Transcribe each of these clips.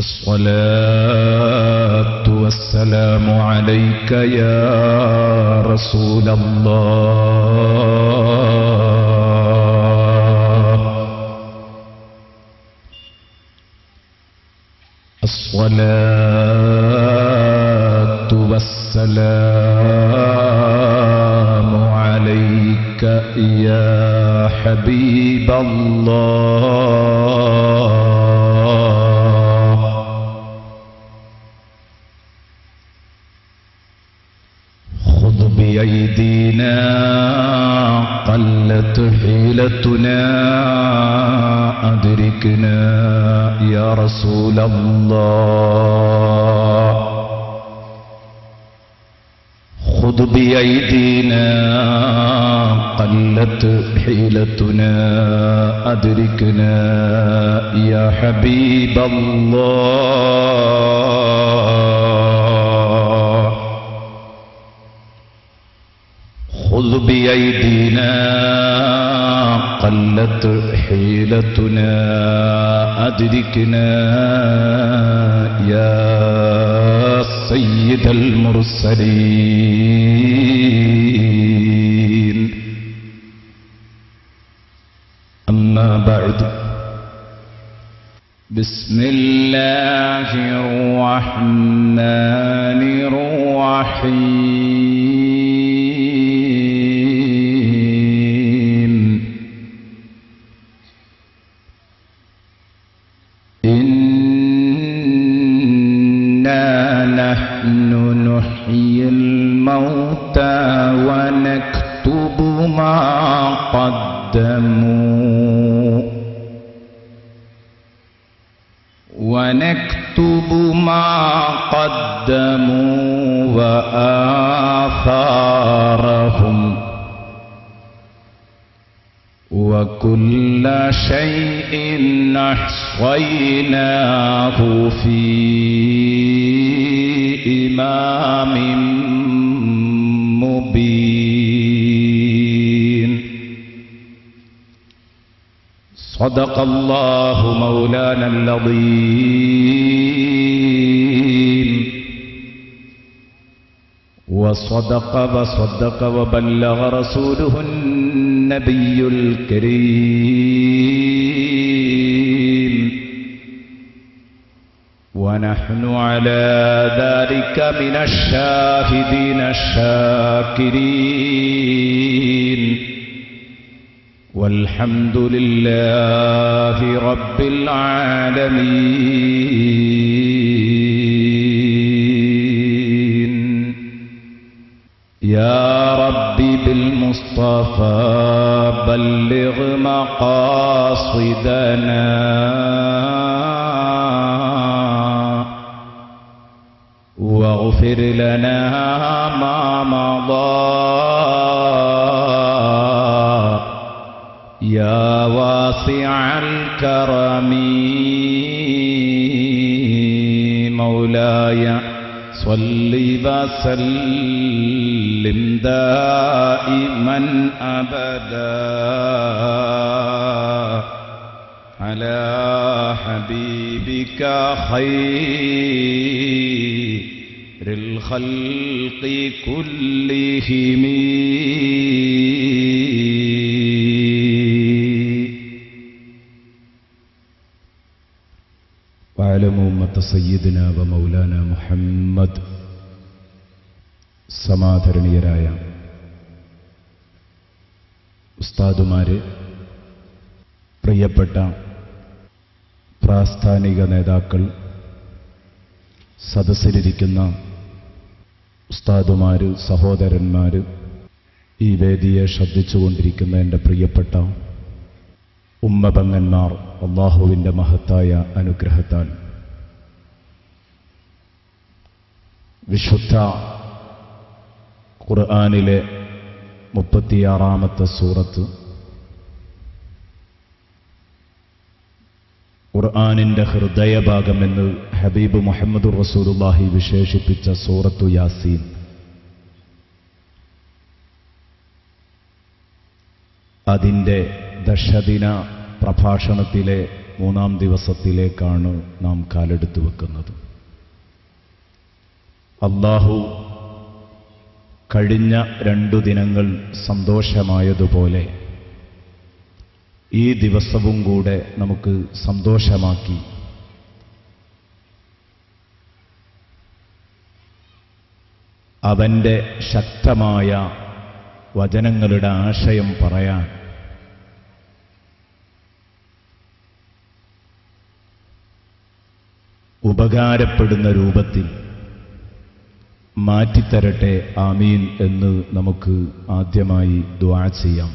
الصلاة والسلام عليك يا رسول الله. الصلاة والسلام عليك يا حبيب الله. خذ بأيدينا قلت حيلتنا أدركنا يا رسول الله. خذ بأيدينا قلت حيلتنا أدركنا يا حبيب الله. خذ بأيدينا قلت حيلتنا أدركنا يا سيد المرسلين. أما بعد، بسم الله الرحمن الرحيم. إنا نحن نحيي الموتى ونكتب ما قدموا وآثارهم وكل شيء أحصيناه في إمام مبين. صدق الله مولانا العظيم، وصدق وبلغ رسوله النبي الكريم، ونحن على ذلك من الشاهدين الشاكرين، والحمد لله رب العالمين. يا ربي بالمصطفى بلغ مقاصدنا، واغفر لنا ما مضى يا واسع الكرم. مولاي صل وسلم دائما أبدا على حبيبك خير الخلق كلهم. واعلموا أمة سيدنا ومولانا محمد. സമാദരണീയരായ ഉസ്താദുമാരെ, പ്രിയപ്പെട്ട പ്രാസ്ഥാനിക നേതാക്കൾ, സദസ്സിലിരിക്കുന്ന ഉസ്താദുമാര്, സഹോദരന്മാര്, ഈ വേദിയെ ശ്രദ്ധിച്ചുകൊണ്ടിരിക്കുന്ന എൻ്റെ പ്രിയപ്പെട്ട ഉമ്മപെങ്ങന്മാർ, അല്ലാഹുവിൻ്റെ മഹത്തായ അനുഗ്രഹത്താൽ വിശുദ്ധ ഖുർആനിലെ 36-ാമത്തെ സൂറത്ത്, ഖുർആനിൻ്റെ ഹൃദയഭാഗമെന്ന് ഹബീബ് മുഹമ്മദുർ റസൂലുള്ളാഹി വിശേഷിപ്പിച്ച സൂറത്തു യാസീൻ, അതിൻ്റെ ദശദിന പ്രഭാഷണത്തിലെ മൂന്നാം ദിവസത്തിലേക്കാണ് നാം കാലെടുത്തു വെക്കുന്നത്. അല്ലാഹു കഴിഞ്ഞ 2 ദിനങ്ങൾ സന്തോഷമായതുപോലെ ഈ ദിവസവും കൂടെ നമുക്ക് സന്തോഷമാക്കി അവൻ്റെ ശക്തമായ വചനങ്ങളുടെ ആശയം പറയാൻ ഉപകാരപ്പെടുന്ന രൂപത്തിൽ മാറ്റിത്തരട്ടെ, ആമീൻ എന്ന് നമുക്ക് ആദ്യമായി ദുആ ചെയ്യാം.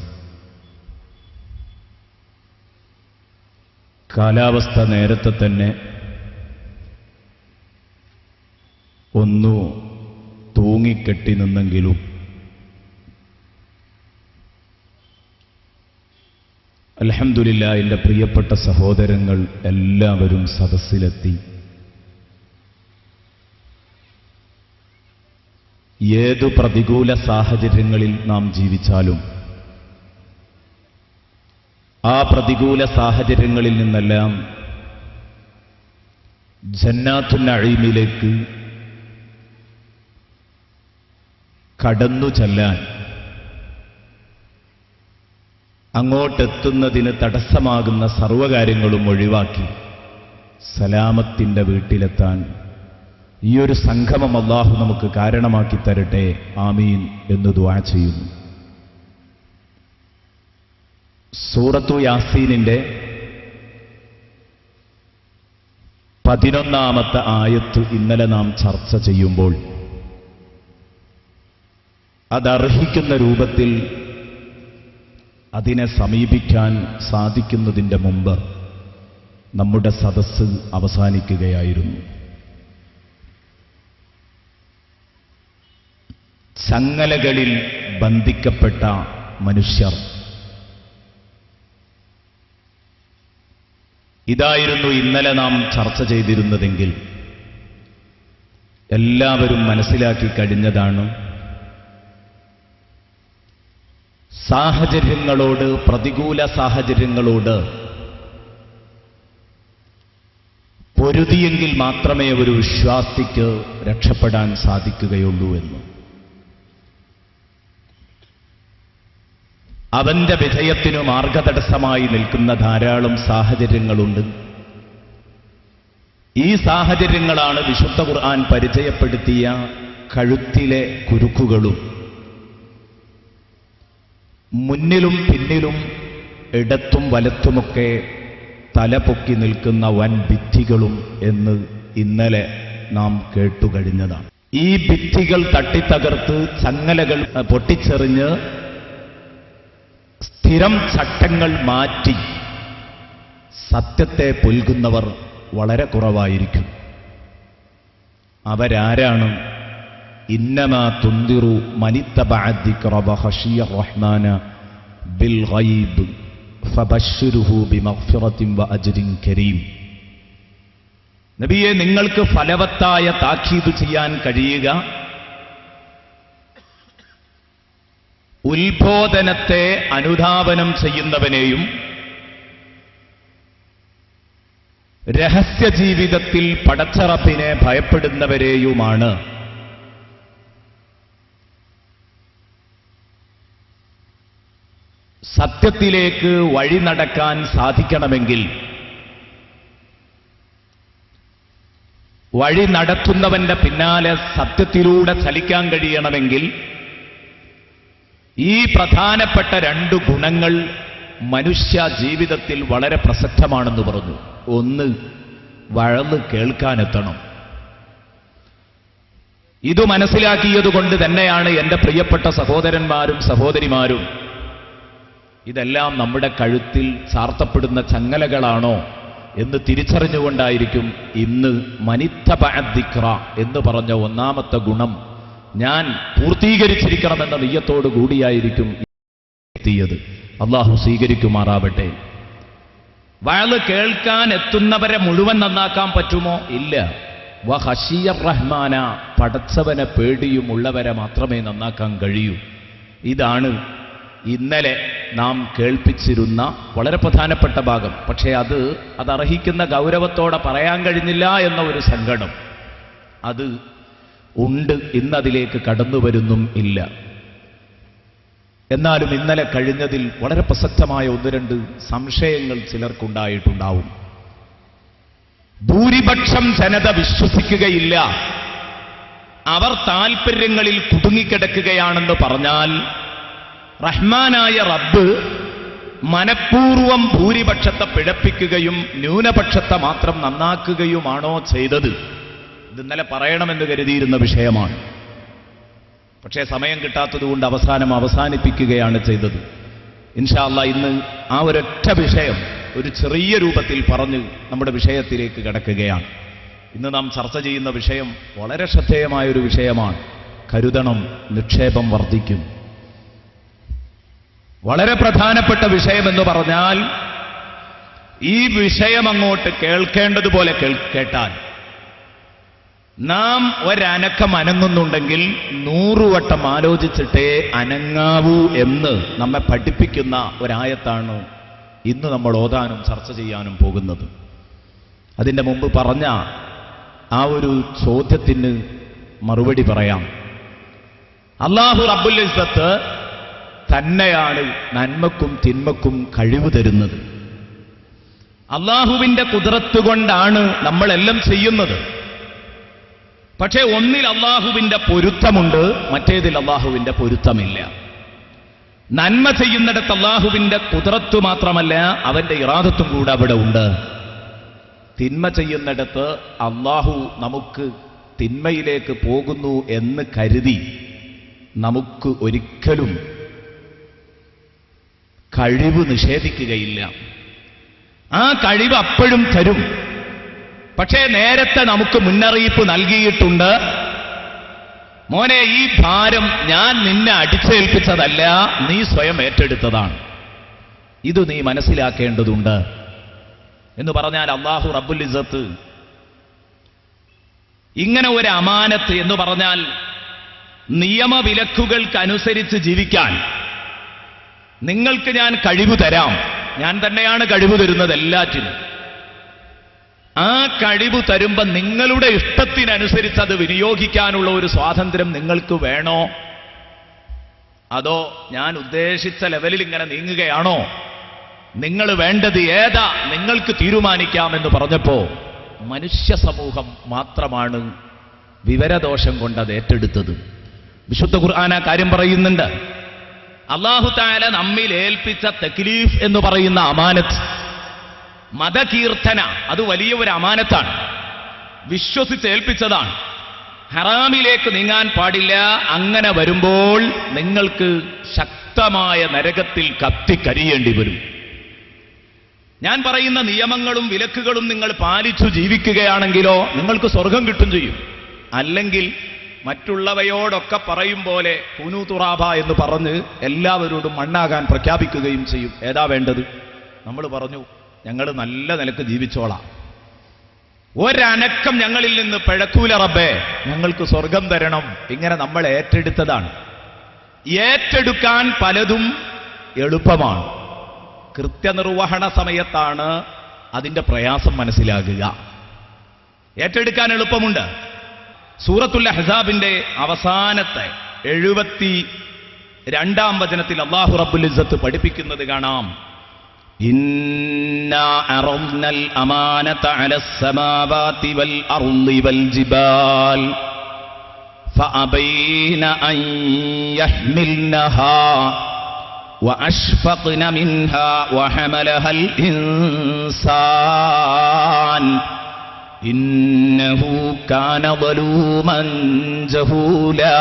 കാലാവസ്ഥ നേരത്തെ തന്നെ ഒന്നു തൂങ്ങിക്കെട്ടി നിന്നെങ്കിലും അൽഹംദുലില്ലാഹ് എൻ്റെ പ്രിയപ്പെട്ട സഹോദരങ്ങൾ എല്ലാവരും സദസ്സിലെത്തി. ഏതു പ്രതികൂല സാഹചര്യങ്ങളിൽ നാം ജീവിച്ചാലും ആ പ്രതികൂല സാഹചര്യങ്ങളിൽ നിന്നെല്ലാം ജന്നാത്തുൻ നഈമിലേക്ക് കടന്നു ചെല്ലാൻ, അങ്ങോട്ടെത്തുന്നതിന് തടസ്സമാകുന്ന സർവ്വകാര്യങ്ങളും ഒഴിവാക്കി സലാമത്തിൻ്റെ വീട്ടിലെത്താൻ ഈ ഒരു സംഗമം അല്ലാഹു നമുക്ക് കാരണമാക്കി തരട്ടെ, ആമീൻ എന്ന് ദുആ ചെയ്യുന്നു. സൂറത്തു യാസീനിന്റെ 11ാമത്തെ ആയത്ത് ഇന്നലെ നാം ചർച്ച ചെയ്യുമ്പോൾ അതർഹിക്കുന്ന രൂപത്തിൽ അതിനെ സമീപിക്കാൻ സാധിക്കുന്നതിൻ്റെ മുമ്പ് നമ്മുടെ സദസ്സ് അവസാനിക്കുകയായിരുന്നു. ചങ്ങലകളിൽ ബന്ധിക്കപ്പെട്ട മനുഷ്യർ, ഇതായിരുന്നു ഇന്നലെ നാം ചർച്ച ചെയ്തിരുന്നതെങ്കിൽ എല്ലാവരും മനസ്സിലാക്കി കഴിഞ്ഞതാണ്. സാഹചര്യങ്ങളോട്, പ്രതികൂല സാഹചര്യങ്ങളോട് പൊരുതിയെങ്കിൽ മാത്രമേ ഒരു വിശ്വാസിക്ക് രക്ഷപ്പെടാൻ സാധിക്കുകയുള്ളൂ എന്ന്. അവന്റെ വിജയത്തിനു മാർഗതടസ്സമായി നിൽക്കുന്ന ധാരാളം സാഹചര്യങ്ങളുണ്ട്. ഈ സാഹചര്യങ്ങളാണ് വിശുദ്ധ ഖുർആൻ പരിചയപ്പെടുത്തിയ കഴുത്തിലെ കുരുക്കുകളും മുന്നിലും പിന്നിലും ഇടത്തും വലത്തുമൊക്കെ തലപൊക്കി നിൽക്കുന്ന വൻ ഭിത്തികളും എന്ന് ഇന്നലെ നാം കേട്ടുകഴിഞ്ഞതാണ്. ഈ ഭിത്തികൾ തട്ടിത്തകർത്ത് ചങ്ങലകൾ പൊട്ടിച്ചെറിഞ്ഞ് സ്ഥിരം ചട്ടങ്ങൾ മാറ്റി സത്യത്തെ പുൽകുന്നവർ വളരെ കുറവായിരിക്കും. അവരാരാണ്? ഇന്നമാ തുന്ദിറു മനിത്തബഅ ദിക്റ വഖശിയ റഹ്മാന ബിൽ ഗൈബ് ഫബശ്ശിർഹു ബിമഗ്ഫിറത്തിൻ വഅജ്രിൻ കരീം. നബിയെ, നിങ്ങൾക്ക് ഫലവത്തായ താക്കീത് ചെയ്യാൻ കഴിയുക ഉത്ബോധനത്തെ അനുധാവനം ചെയ്യുന്നവനെയും രഹസ്യ ജീവിതത്തിൽ പടച്ചറപ്പിനെ ഭയപ്പെടുന്നവരെയുമാണ്. സത്യത്തിലേക്ക് വഴി നടക്കാൻ സാധിക്കണമെങ്കിൽ, വഴി നടത്തുന്നവന്റെ പിന്നാലെ സത്യത്തിലൂടെ ചലിക്കാൻ കഴിയണമെങ്കിൽ ഈ പ്രധാനപ്പെട്ട 2 ഗുണങ്ങൾ മനുഷ്യ ജീവിതത്തിൽ വളരെ പ്രസക്തമാണെന്ന് പറഞ്ഞു. ഒന്ന്, വഴന്ന് കേൾക്കാനെത്തണം. ഇത് മനസ്സിലാക്കിയതുകൊണ്ട് തന്നെയാണ് എൻ്റെ പ്രിയപ്പെട്ട സഹോദരന്മാരും സഹോദരിമാരും ഇതെല്ലാം നമ്മുടെ കഴുത്തിൽ ചാർത്തപ്പെടുന്ന ചങ്ങലകളാണോ എന്ന് തിരിച്ചറിഞ്ഞുകൊണ്ടായിരിക്കും ഇന്ന് മനിത്തബഅ ദിക്റ എന്ന് പറഞ്ഞ 1ാമത്തെ ഗുണം ഞാൻ പൂർത്തീകരിച്ചിരിക്കണമെന്ന നിയ്യത്തോടു കൂടിയായിരിക്കും എത്തിയത്. അല്ലാഹു സ്വീകരിക്കുമാറാവട്ടെ. വഅള് കേൾക്കാൻ എത്തുന്നവരെ മുഴുവൻ നന്നാക്കാൻ പറ്റുമോ? ഇല്ല. വഖശിയ റഹ്മാന, പടച്ചവനെ പേടിയുമുള്ളവരെ മാത്രമേ നന്നാക്കാൻ കഴിയൂ. ഇതാണ് ഇന്നലെ നാം കേൾപ്പിച്ചിരുന്ന വളരെ പ്രധാനപ്പെട്ട ഭാഗം. പക്ഷേ അത് അർഹിക്കുന്ന ഗൗരവത്തോടെ പറയാൻ കഴിഞ്ഞില്ല എന്ന ഒരു സങ്കടം അത് ഉണ്ട്. ഇന്നതിലേക്ക് കടന്നു വരുന്നും ഇല്ല. എന്നാലും ഇന്നലെ കഴിഞ്ഞതിൽ വളരെ പ്രസക്തമായ ഒന്ന് രണ്ട് സംശയങ്ങൾ ചിലർക്കുണ്ടായിട്ടുണ്ടാവും. ഭൂരിപക്ഷം ജനത വിശ്വസിക്കുകയില്ല, അവർ താൽപര്യങ്ങളിൽ കുടുങ്ങിക്കിടക്കുകയാണെന്ന് പറഞ്ഞാൽ റഹ്മാനായ റബ്ബ് മനഃപൂർവം ഭൂരിപക്ഷത്തെ പിഴപ്പിക്കുകയും ന്യൂനപക്ഷത്തെ മാത്രം നന്നാക്കുകയുമാണോ ചെയ്തത്? ഇത് ഇന്നലെ പറയണമെന്ന് കരുതിയിരുന്ന വിഷയമാണ്. പക്ഷേ സമയം കിട്ടാത്തതുകൊണ്ട് അവസാനിപ്പിക്കുകയാണ് ചെയ്തത്. ഇൻഷാ അല്ലാഹ് ഇന്ന് ആ ഒരൊറ്റ വിഷയം ഒരു ചെറിയ രൂപത്തിൽ പറഞ്ഞ് നമ്മുടെ വിഷയത്തിലേക്ക് കടക്കുകയാണ്. ഇന്ന് നാം ചർച്ച ചെയ്യുന്ന വിഷയം വളരെ ശ്രദ്ധേയമായൊരു വിഷയമാണ്. കരുതണം, നിക്ഷേപം വർദ്ധിക്കും. വളരെ പ്രധാനപ്പെട്ട വിഷയമെന്ന് പറഞ്ഞാൽ ഈ വിഷയം അങ്ങോട്ട് കേൾക്കേണ്ടതുപോലെ കേട്ടാൽ നാം ഒരനക്കം അനങ്ങുന്നുണ്ടെങ്കിൽ 100 വട്ടം ആലോചിച്ചിട്ടേ അനങ്ങാവൂ എന്ന് നമ്മെ പഠിപ്പിക്കുന്ന ഒരായത്താണ് ഇന്ന് നമ്മൾ ഓതാനും ചർച്ച ചെയ്യാനും പോകുന്നത്. അതിൻ്റെ മുമ്പ് പറഞ്ഞ ആ ഒരു ചോദ്യത്തിന് മറുപടി പറയാം. അല്ലാഹു റബ്ബുൽ ഇസ്സത്ത് തന്നെയാണ് നന്മക്കും തിന്മക്കും കഴിവ് തരുന്നത്. അല്ലാഹുവിൻ്റെ ഖുദ്റത്ത് കൊണ്ടാണ് നമ്മളെല്ലാം ചെയ്യുന്നത്. പക്ഷേ ഒന്നിൽ അല്ലാഹുവിൻ്റെ പൊരുത്തമുണ്ട്, മറ്റേതിൽ അല്ലാഹുവിൻ്റെ പൊരുത്തമില്ല. നന്മ ചെയ്യുന്നിടത്ത് അല്ലാഹുവിൻ്റെ ഖുദ്റത്ത് മാത്രമല്ല, അവൻ്റെ ഇറാദത്തും കൂടെ അവിടെ ഉണ്ട്. തിന്മ ചെയ്യുന്നിടത്ത് അല്ലാഹു നമുക്ക് തിന്മയിലേക്ക് പോകുന്നു എന്ന് കരുതി നമുക്ക് ഒരിക്കലും കഴിവ് നിഷേധിക്കുകയില്ല. ആ കഴിവ് അപ്പോഴും തരും. പക്ഷേ നേരത്തെ നമുക്ക് മുന്നറിയിപ്പ് നൽകിയിട്ടുണ്ട്, മോനെ ഈ ഭാരം ഞാൻ നിന്നെ അടിച്ചേൽപ്പിച്ചതല്ല, നീ സ്വയം ഏറ്റെടുത്തതാണ്. ഇത് നീ മനസ്സിലാക്കേണ്ടതുണ്ട് എന്ന് പറഞ്ഞാൽ അല്ലാഹു റബ്ബുൽ ഇസ്സത്ത് ഇങ്ങനെ ഒരു അമാനത്ത് എന്ന് പറഞ്ഞാൽ നിയമവിലക്കുകൾക്കനുസരിച്ച് ജീവിക്കാൻ നിങ്ങൾക്ക് ഞാൻ കഴിവ് തരാം. ഞാൻ തന്നെയാണ് കഴിവ് തരുന്നത് എല്ലാറ്റിനും. ആ കഴിവ് തരുമ്പോൾ നിങ്ങളുടെ ഇഷ്ടത്തിനനുസരിച്ച് അത് വിനിയോഗിക്കാനുള്ള ഒരു സ്വാതന്ത്ര്യം നിങ്ങൾക്ക് വേണോ? അതോ ഞാൻ ഉദ്ദേശിച്ച ലെവലിൽ ഇങ്ങനെ നീങ്ങുകയാണോ? നിങ്ങൾ വേണ്ടത് ഏതാ നിങ്ങൾക്ക് തീരുമാനിക്കാമെന്ന് പറഞ്ഞപ്പോ മനുഷ്യ സമൂഹം മാത്രമാണ് വിവരദോഷം കൊണ്ട് അത് ഏറ്റെടുത്തത്. വിശുദ്ധ ഖുർആൻ ആ കാര്യം പറയുന്നുണ്ട്. അല്ലാഹു തആല നമ്മിൽ ഏൽപ്പിച്ച തക്ലീഫ് എന്ന് പറയുന്ന അമാനത്ത്, മതകീർത്തന, അത് വലിയ ഒരു അമാനത്താണ്. വിശ്വസിച്ചേൽപ്പിച്ചതാണ്. ഹറാമിലേക്ക് നീങ്ങാൻ പാടില്ല. അങ്ങനെ വരുമ്പോൾ നിങ്ങൾക്ക് ശക്തമായ നരകത്തിൽ കത്തിക്കരിയേണ്ടി വരും. ഞാൻ പറയുന്ന നിയമങ്ങളും വിലക്കുകളും നിങ്ങൾ പാലിച്ചു ജീവിക്കുകയാണെങ്കിലോ നിങ്ങൾക്ക് സ്വർഗം കിട്ടും ചെയ്യും. അല്ലെങ്കിൽ മറ്റുള്ളവയോടൊക്കെ പറയും പോലെ കുനു തുറാബ എന്ന് പറഞ്ഞ് എല്ലാവരോടും മണ്ണാകാൻ പ്രഖ്യാപിക്കുകയും ചെയ്യും. ഏതാ വേണ്ടത്? നമ്മൾ പറഞ്ഞു ഞങ്ങൾ നല്ല നിലക്ക് ജീവിച്ചോളാം, ഒരനക്കം ഞങ്ങളിൽ നിന്ന് പിഴക്കൂല റബ്ബേ, ഞങ്ങൾക്ക് സ്വർഗം തരണം. ഇങ്ങനെ നമ്മൾ ഏറ്റെടുത്തതാണ്. ഏറ്റെടുക്കാൻ പലതും എളുപ്പമാണ്. കൃത്യനിർവഹണ സമയത്താണ് അതിൻ്റെ പ്രയാസം മനസ്സിലാകുക. ഏറ്റെടുക്കാൻ എളുപ്പമുണ്ട്. സൂറത്തുൽ അഹ്സാബിന്റെ അവസാനത്തെ 72-ാം വചനത്തിൽ അല്ലാഹു റബ്ബുൽ ഇസ്സത്ത് പഠിപ്പിക്കുന്നത് കാണാം. ഇന്നാ അറദ്നൽ അമാനത അലസ് സമാവാതി വൽ അർളി വൽ ജിബാൽ ഫഅബൈന അൻ യഹ്മിൽനഹാ വഅഷ്ഫഖ്ന മിൻഹാ വഹമലഹൽ ഇൻസാൻ ഇന്നഹു കാന ളലൂമൻ ജഹൂലാ.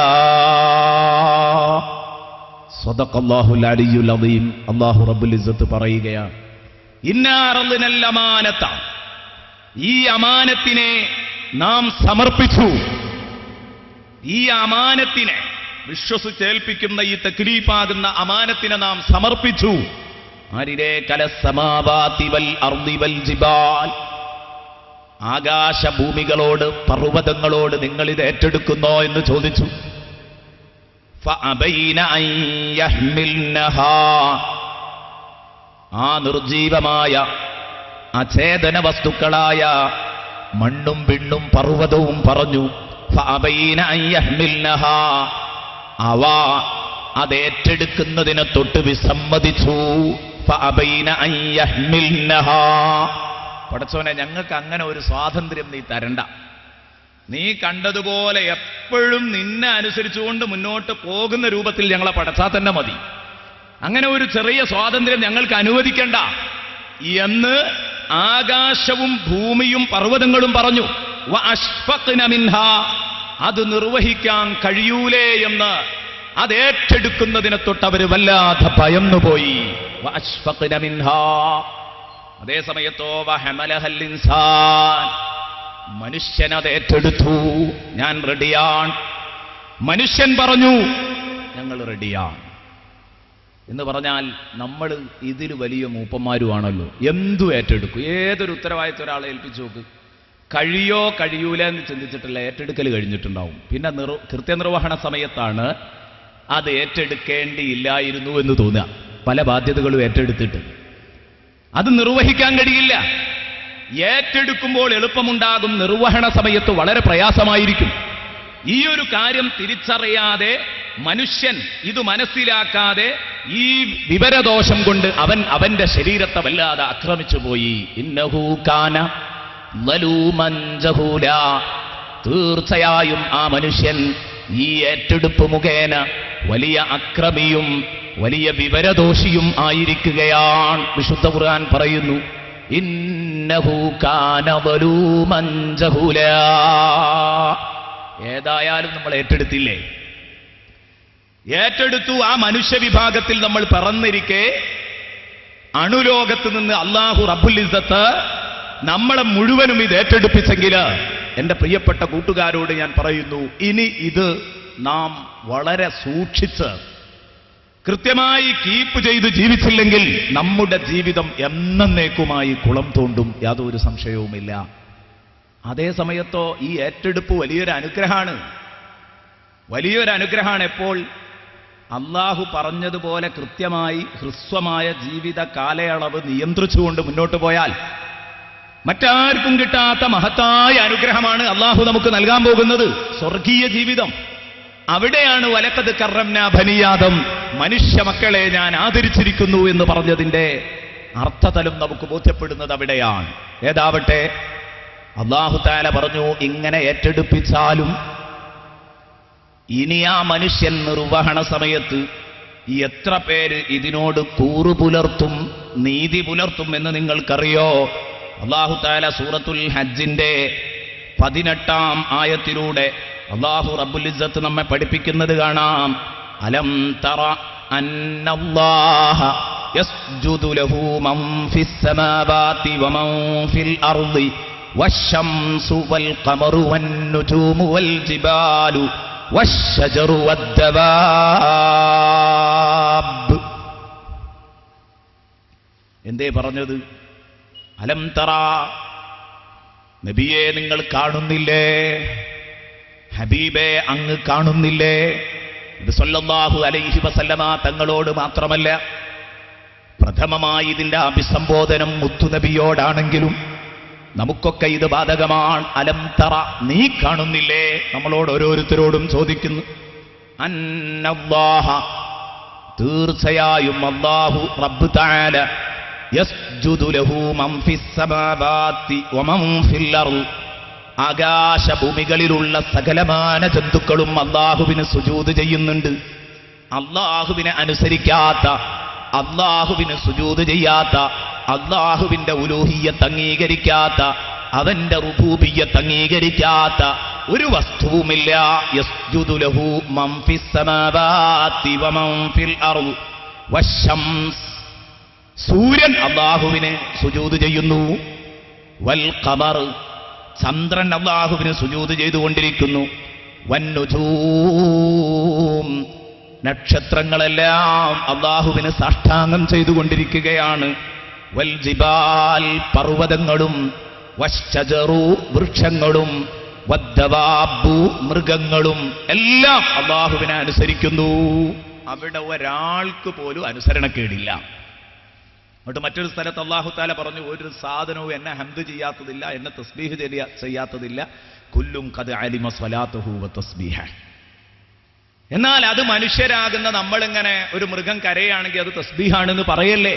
സദഖല്ലാഹുൽ അലിയ്യുൽ അദീം. അല്ലാഹു റബ്ബുൽ ഇസ്സത്ത് പറയുകയാണ്, ഇന്നാ അറദ്നൽ അമാനത, ഈ അമാനത്തിനെ നാം സമർപ്പിച്ചു. ഈ അമാനത്തിനെ, വിശ്വസിച്ചേൽപ്പിക്കുന്ന ഈ തക്ലീഫാകുന്ന അമാനത്തിനെ നാം സമർപ്പിച്ചു. ആരിലേക്ക്? അലസ് സമാവാതി വൽ അർളി വൽ ജിബാൽ, ആകാശഭൂമികളോട്, പർവ്വതങ്ങളോട് നിങ്ങൾ ഇത് ഏറ്റെടുക്കുന്നോ എന്ന് ചോദിച്ചു. ഫഅബൈന അൻ യഹ്മിൽനഹാ, ആ നിർജീവമായ അചേതന വസ്തുക്കളായ മണ്ണും പിണ്ണും പർവ്വതവും പറഞ്ഞു ഫഅബൈന അൻ യഹ്മിൽനഹാ, അവ അതേറ്റെടുക്കുന്നതിനെ തൊട്ട് വിസമ്മതിച്ചു. ഫഅബൈന അൻ യഹ്മിൽനഹാ, പടച്ചോനെ ഞങ്ങൾക്ക് അങ്ങനെ ഒരു സ്വാതന്ത്ര്യം നീ തരണ്ട. നീ കണ്ടതുപോലെ എപ്പോഴും നിന്നെ അനുസരിച്ചുകൊണ്ട് മുന്നോട്ട് പോകുന്ന രൂപത്തിൽ ഞങ്ങളെ പടച്ചാൽ തന്നെ മതി. അങ്ങനെ ഒരു ചെറിയ സ്വാതന്ത്ര്യം ഞങ്ങൾക്ക് അനുവദിക്കണ്ട എന്ന് ആകാശവും ഭൂമിയും പർവ്വതങ്ങളും പറഞ്ഞു. വഅശ്ഫഖ്ന മിൻഹാ, അത് നിർവഹിക്കാൻ കഴിയൂലേ എന്ന്, അതേറ്റെടുക്കുന്നതിനെ തൊട്ട് അവർ വല്ലാതെ ഭയന്നുപോയി. വഅശ്ഫഖ്ന മിൻഹാ, അതേ സമയത്തോ വഹമലഹൽ ഇൻസാൻ, മനുഷ്യൻ അത് ഏറ്റെടുത്തു. ഞാൻ റെഡിയാണ്. മനുഷ്യൻ പറഞ്ഞു ഞങ്ങൾ റെഡിയാണ് എന്ന് പറഞ്ഞാൽ നമ്മൾ ഇതിൽ വലിയ മൂപ്പന്മാരുമാണല്ലോ. എന്തു ഏറ്റെടുക്കും? ഏതൊരു ഉത്തരവാദിത്വം ഒരാളെ ഏൽപ്പിച്ചു നോക്ക്, കഴിയൂല എന്ന് ചിന്തിച്ചിട്ടില്ല, ഏറ്റെടുക്കൽ കഴിഞ്ഞിട്ടുണ്ടാവും. പിന്നെ കൃത്യനിർവഹണ സമയത്താണ് അത് ഏറ്റെടുക്കേണ്ടിയില്ലായിരുന്നു എന്ന് തോന്നുക. പല ബാധ്യതകളും ഏറ്റെടുത്തിട്ട് അത് നിർവഹിക്കാൻ കഴിയില്ല. ഏറ്റെടുക്കുമ്പോൾ എളുപ്പമുണ്ടാകും, നിർവഹണ സമയത്ത് വളരെ പ്രയാസമായിരിക്കും. ഈ ഒരു കാര്യം തിരിച്ചറിയാതെ മനുഷ്യൻ ഇത് മനസ്സിലാക്കാതെ ഈ വിവരദോഷം കൊണ്ട് അവന്റെ ശരീരത്തെ വല്ലാതെ ആക്രമിച്ചു പോയി. ഇന്നഹു കാന ലലൂമൻ ജഹൂലാ, തീർച്ചയായും ആ മനുഷ്യൻ ഈ ഏറ്റെടുപ്പ് മുഖേന വലിയ അക്രമിയും വലിയ വിവരദോഷിയും ആയിരിക്കുകയാണ്. വിശുദ്ധ ഖുർആൻ പറയുന്നു ഇന്നഹു കാന ലലൂമൻ ജഹൂലാ. ഏതായാലും നമ്മൾ ഏറ്റെടുത്തില്ലേ? ഏറ്റെടുത്തു. ആ മനുഷ്യ വിഭാഗത്തിൽ നമ്മൾ പിറന്നിരിക്കെ അണുലോകത്ത് നിന്ന് അല്ലാഹു റബ്ബുൽ ഇസ്സത്ത് നമ്മളെ മുഴുവനും ഇത് ഏറ്റെടുപ്പിച്ചെങ്കിൽ എന്റെ പ്രിയപ്പെട്ട കൂട്ടുകാരോട് ഞാൻ പറയുന്നു, ഇനി ഇത് നാം വളരെ സൂക്ഷിച്ച് കൃത്യമായി കീപ്പ് ചെയ്ത് ജീവിച്ചില്ലെങ്കിൽ നമ്മുടെ ജീവിതം എന്നേക്കുമായി കുളം തോണ്ടും, യാതൊരു സംശയവുമില്ല. അതേ സമയത്തോ ഈ ഏറ്റെടുപ്പ് വലിയൊരു അനുഗ്രഹമാണ്. വലിയൊരു അനുഗ്രഹമാണ്. എപ്പോൾ അള്ളാഹു പറഞ്ഞതുപോലെ കൃത്യമായി ഹ്രസ്വമായ ജീവിത കാലയളവ് നിയന്ത്രിച്ചുകൊണ്ട് മുന്നോട്ട് പോയാൽ മറ്റാർക്കും കിട്ടാത്ത മഹത്തായ അനുഗ്രഹമാണ് അള്ളാഹു നമുക്ക് നൽകാൻ പോകുന്നത്, സ്വർഗീയ ജീവിതം. അവിടെയാണ് വലഖദ് കറംനാ ബനീ ആദം, മനുഷ്യ മക്കളെ ഞാൻ ആദരിച്ചിരിക്കുന്നു എന്ന് പറഞ്ഞതിന്റെ അർത്ഥതലം നമുക്ക് ബോധ്യപ്പെടുന്നത് അവിടെയാണ്. ഏതാവട്ടെ, അല്ലാഹു തആല പറഞ്ഞു ഇങ്ങനെ ഏറ്റെടുപ്പിച്ചാലും ഇനി ആ മനുഷ്യൻ നിർവഹണ സമയത്ത് എത്ര പേര് ഇതിനോട് കൂറു പുലർത്തും, നീതി പുലർത്തും എന്ന് നിങ്ങൾക്കറിയോ? അല്ലാഹു തആല സൂറത്തുൽ ഹജ്ജിന്റെ 18-ാം ആയത്തിലൂടെ അല്ലാഹു റബ്ബുൽ ഇസ്സത്ത് നമ്മെ പഠിപ്പിക്കുന്നത് കാണാം. അലം തറ അന്നല്ലാഹ യസ്ജുദു ലഹു മൻ ഫിസ് സമാവാതി വമൻ ഫിൽ അർളി വശംസു വൽ ഖമറു വൻ നുജൂമു വൽ ജിബാലു വശജറു വദ്ദവാബ്. എന്തേ പറഞ്ഞത്? അലം തറ, നബിയെ നിങ്ങൾ കാണുന്നില്ലേ? ഹബീബെ അങ്ങ് കാണുന്നില്ലേ? ഇത് സല്ലല്ലാഹു അലൈഹി വസല്ലമ തങ്ങളോട് മാത്രമല്ല, പ്രഥമമായി ഇതിന്റെ അഭിസംബോധനം മുത്തുനബിയോടാണെങ്കിലും നമുക്കൊക്കെ ഇത് ബാധകമാണ്. അലം തറ, നീ കാണുന്നില്ലേ? നമ്മളോട് ഓരോരുത്തരോടും ചോദിക്കുന്നു. അന്നല്ലാഹ, തീർച്ചയായും അല്ലാഹു റബ്ബ് തആല യസ്ജുദു ലഹു മൻ ഫിസ് സമാവാതി വമൻ ഫിൽ അർള്, ആകാശഭൂമികളിലുള്ള സകലമാന ജന്തുക്കളും അല്ലാഹുവിന് സുജൂദ് ചെയ്യുന്നുണ്ട്. അല്ലാഹുവിനെ അനുസരിക്കാത്ത, അല്ലാഹുവിന് സുജൂദ് ചെയ്യാത്ത, അല്ലാഹുവിന്റെ ഉലൂഹിയ്യത്ത് അംഗീകരിക്കാത്ത, അവന്റെ റുബൂബിയ്യത്ത് അംഗീകരിക്കാത്ത ഒരു വസ്തുവുമില്ല. യസ്ജുദു ലഹു മൻ ഫിസ് സമാവാതി വമൻ ഫിൽ അർള് വശംസ്, സൂര്യൻ അല്ലാഹുവിന് സുജൂദ് ചെയ്യുന്നു. വൽ ഖമർ, ചന്ദ്രൻ അല്ലാഹുവിന് സുജൂദ് ചെയ്തുകൊണ്ടിരിക്കുന്നു. വന്നുജൂം, നക്ഷത്രങ്ങളെല്ലാം അല്ലാഹുവിന് സാഷ്ടാംഗം ചെയ്തുകൊണ്ടിരിക്കുകയാണ്. വൽ ജിബാൽ, പർവ്വതങ്ങളും. വശജറു, വൃക്ഷങ്ങളും. വദ്ദവാബു, മൃഗങ്ങളും എല്ലാം അല്ലാഹുവിനെ അനുസരിക്കുന്നു. അവിടെ ഒരാൾക്ക് പോലും അനുസരണക്കേടില്ല. എന്നിട്ട് മറ്റൊരു സ്ഥലത്ത് അല്ലാഹു തആല പറഞ്ഞു, ഒരു സാധനവും എന്നെ ഹംദ് ചെയ്യാത്തതില്ല, എന്നെ തസ്ബീഹ് ചെയ്യാത്തതില്ല. കുല്ലും ഖദ് അലിമ സ്വലാത്തുഹു വ തസ്ബീഹ. എന്നാൽ അത് മനുഷ്യരാകുന്ന നമ്മളിങ്ങനെ ഒരു മൃഗം കരയാണെങ്കിൽ അത് തസ്ബീഹാണെന്ന് പറയല്ലേ?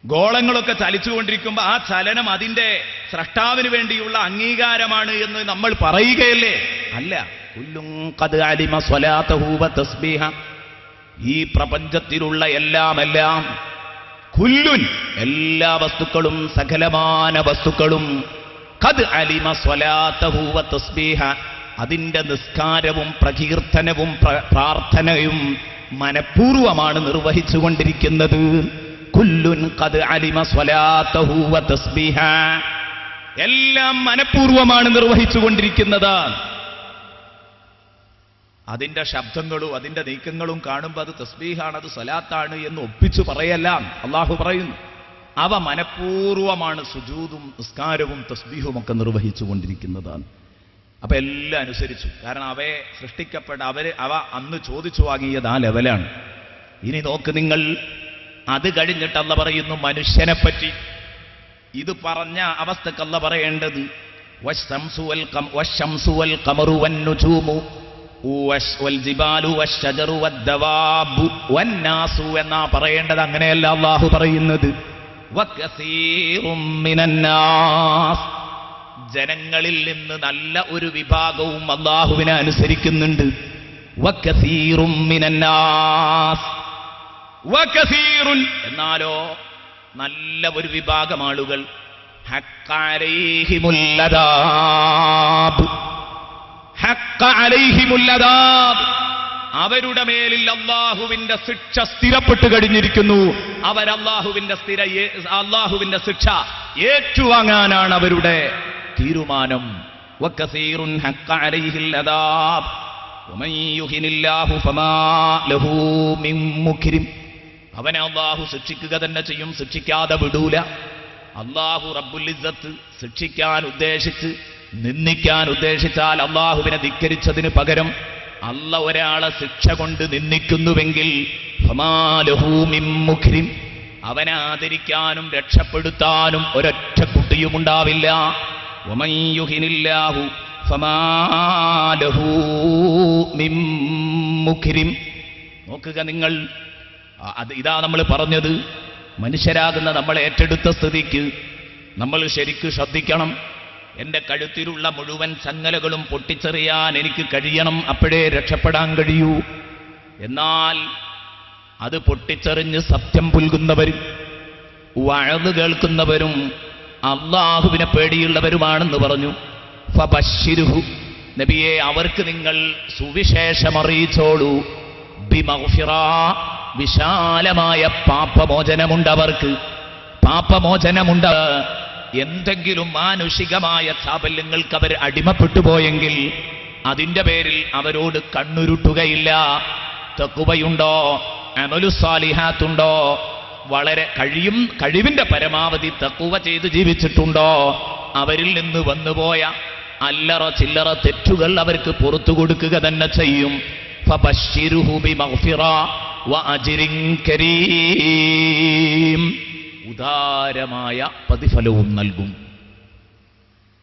ഗോളങ്ങളൊക്കെ ചലിച്ചുകൊണ്ടിരിക്കുമ്പോൾ ആ ചലനം അതിന്റെ സ്രഷ്ടാവിന് വേണ്ടിയുള്ള അംഗീകാരമാണ് എന്ന് നമ്മൾ പറയുകയല്ലേ? അല്ല. കുല്ലും ഖദ് അലിമ സ്വലാത്തുഹു വ തസ്ബീഹ. ഈ പ്രപഞ്ചത്തിലുള്ള എല്ലാം കുല്ലുൻ, എല്ലാ വസ്തുക്കളും, സകലമാന വസ്തുക്കളും, ഖദ് അലിമ സ്വലാത്തുഹു വ തസ്ബീഹ, അതിന്റെ നിസ്കാരവും പ്രകീർത്തനവും പ്രാർത്ഥനയും മനഃപൂർവമാണ് നിർവഹിച്ചുകൊണ്ടിരിക്കുന്നത്. കുല്ലുൻ ഖദ് അലിമ സ്വലാത്തുഹു വ തസ്ബീഹ, എല്ലാം മനഃപൂർവമാണ് നിർവഹിച്ചുകൊണ്ടിരിക്കുന്നത്. അതിന്റെ ശബ്ദങ്ങളും അതിന്റെ നീക്കങ്ങളും കാണുമ്പോൾ അത് തസ്ബീഹാണ്, അത് സ്വലാത്താണ് എന്ന് ഒപ്പിച്ചു പറയല്ല. അള്ളാഹു പറയുന്നു, അവ മനഃപൂർവമാണ് സുജൂദും നിസ്കാരവും തസ്ബീഹും ഒക്കെ നിർവഹിച്ചുകൊണ്ടിരിക്കുന്നതാണ്. അപ്പൊ എല്ലാം അനുസരിച്ചു. കാരണം അവയെ സൃഷ്ടിക്കപ്പെട്ട അവ അന്ന് ചോദിച്ചു വാങ്ങിയത് ആ ലെവലാണ്. ഇനി നോക്ക് നിങ്ങൾ, അത് കഴിഞ്ഞിട്ട് അല്ലാഹു പറയുന്നു മനുഷ്യനെ പറ്റി. ഇത് പറഞ്ഞ അവസ്ഥക്ക് അല്ലാഹു പറയേണ്ടത് വശംസു വൽ ഖമറു വന്നുജൂമു വൽജിബാലു വശജറു വദ്ദവാബു വന്നാസു എന്നാ പറയേണ്ടത്. അങ്ങനെയല്ല അല്ലാഹു പറയുന്നത്. വകസീറും മിനന്നാസ്, ജനങ്ങളിൽ നിന്ന് നല്ല ഒരു വിഭാഗവും അല്ലാഹുവിനെ അനുസരിക്കുന്നുണ്ട്. വകസീറും മിനന്നാസ്, വകസീറുൻ, എന്നാലോ നല്ല ഒരു വിഭാഗം ആളുകൾ ഹഖ്ഖ അലൈഹിമുൽ അദാബ്, ഹഖ്ഖ അലൈഹിമുൽ അദാബ്, അവരുടെ മേലിൽ അല്ലാഹുവിന്റെ ശിക്ഷ സ്ഥിരപ്പെട്ടു കഴിഞ്ഞിരിക്കുന്നു. അവർ അല്ലാഹുവിന്റെ ശിക്ഷ ഏറ്റുവാങ്ങാനാണ് അവരുടെ തീരുമാനം. വകസീറുൻ ഹഖ്ഖ അലൈഹിൽ അദാബ് വമൻ യുഹിനില്ലാഹു ഫമാ ലഹു മിൻ മുക്രിം, അവനെ അല്ലാഹു ശിക്ഷിക്കുക തന്നെ ചെയ്യും, ശിക്ഷിക്കാതെ വിടൂല. അല്ലാഹു റബ്ബുൽ ഇസ്സത്ത് ശിക്ഷിക്കാൻ ഉദ്ദേശിച്ച് നിന്ദിക്കാൻ ഉദ്ദേശിച്ചാൽ അല്ലാഹുവിനെ ധിക്കരിച്ചതിന് പകരം അല്ലാഹു ഒരാളെ ശിക്ഷ കൊണ്ട് നിന്ദിക്കുന്നുവെങ്കിൽ ഫമാ ലഹു മിൻ മുക്രിം, അവനെ ആദരിക്കാനും രക്ഷപ്പെടുത്താനും ഒരൊറ്റ കുട്ടിയും ഉണ്ടാവില്ല. വമൻ യുഹിനില്ലാഹു ഫമാ ലഹു മിൻ മുക്രിം. നോക്കുക നിങ്ങൾ, ഇതാ നമ്മൾ പറഞ്ഞത്. മനുഷ്യരാകുന്ന നമ്മൾ ഏറ്റെടുത്ത സ്ഥിതിക്ക് നമ്മൾ ശരിക്ക് ശ്രദ്ധിക്കണം. എൻ്റെ കഴുത്തിലുള്ള മുഴുവൻ ചങ്ങലകളും പൊട്ടിച്ചെറിയാൻ എനിക്ക് കഴിയണം, അപ്പോഴേ രക്ഷപ്പെടാൻ കഴിയൂ. എന്നാൽ അത് പൊട്ടിച്ചെറിഞ്ഞ് സത്യം പുൽകുന്നവരും വഅദ് കേൾക്കുന്നവരും അല്ലാഹുവിനെ പേടിയുള്ളവരുമാണെന്ന് പറഞ്ഞു. ഫബശ്ശിർഹു, നബിയെ അവർക്ക് നിങ്ങൾ സുവിശേഷമറിയിച്ചോളൂ. ബിമഗ്ഫിറ, വിശാലമായ പാപമോചനമുണ്ട്. അവർക്ക് പാപമോചനമുണ്ട്. എന്തെങ്കിലും മാനുഷികമായ ചാബല്യങ്ങൾക്ക് അവർ അടിമപ്പെട്ടു പോയെങ്കിൽ അതിൻ്റെ പേരിൽ അവരോട് കണ്ണുരുട്ടുകയില്ല. തഖ്വയുണ്ടോ, അമലു സാലിഹാത്തുണ്ടോ, വളരെ കഴിവിന്റെ പരമാവധി തഖ്വ ചെയ്ത് ജീവിച്ചിട്ടുണ്ടോ, അവരിൽ നിന്ന് വന്നുപോയ അല്ലറ ചില്ലറ തെറ്റുകൾ അവർക്ക് പുറത്തു കൊടുക്കുക തന്നെ ചെയ്യും. ഫബശ്ശിർഹു ബിമഗ്ഫിറ വഅജ്രിൻ കരീം, ഉദാരമായ പ്രതിഫലവും നൽകും.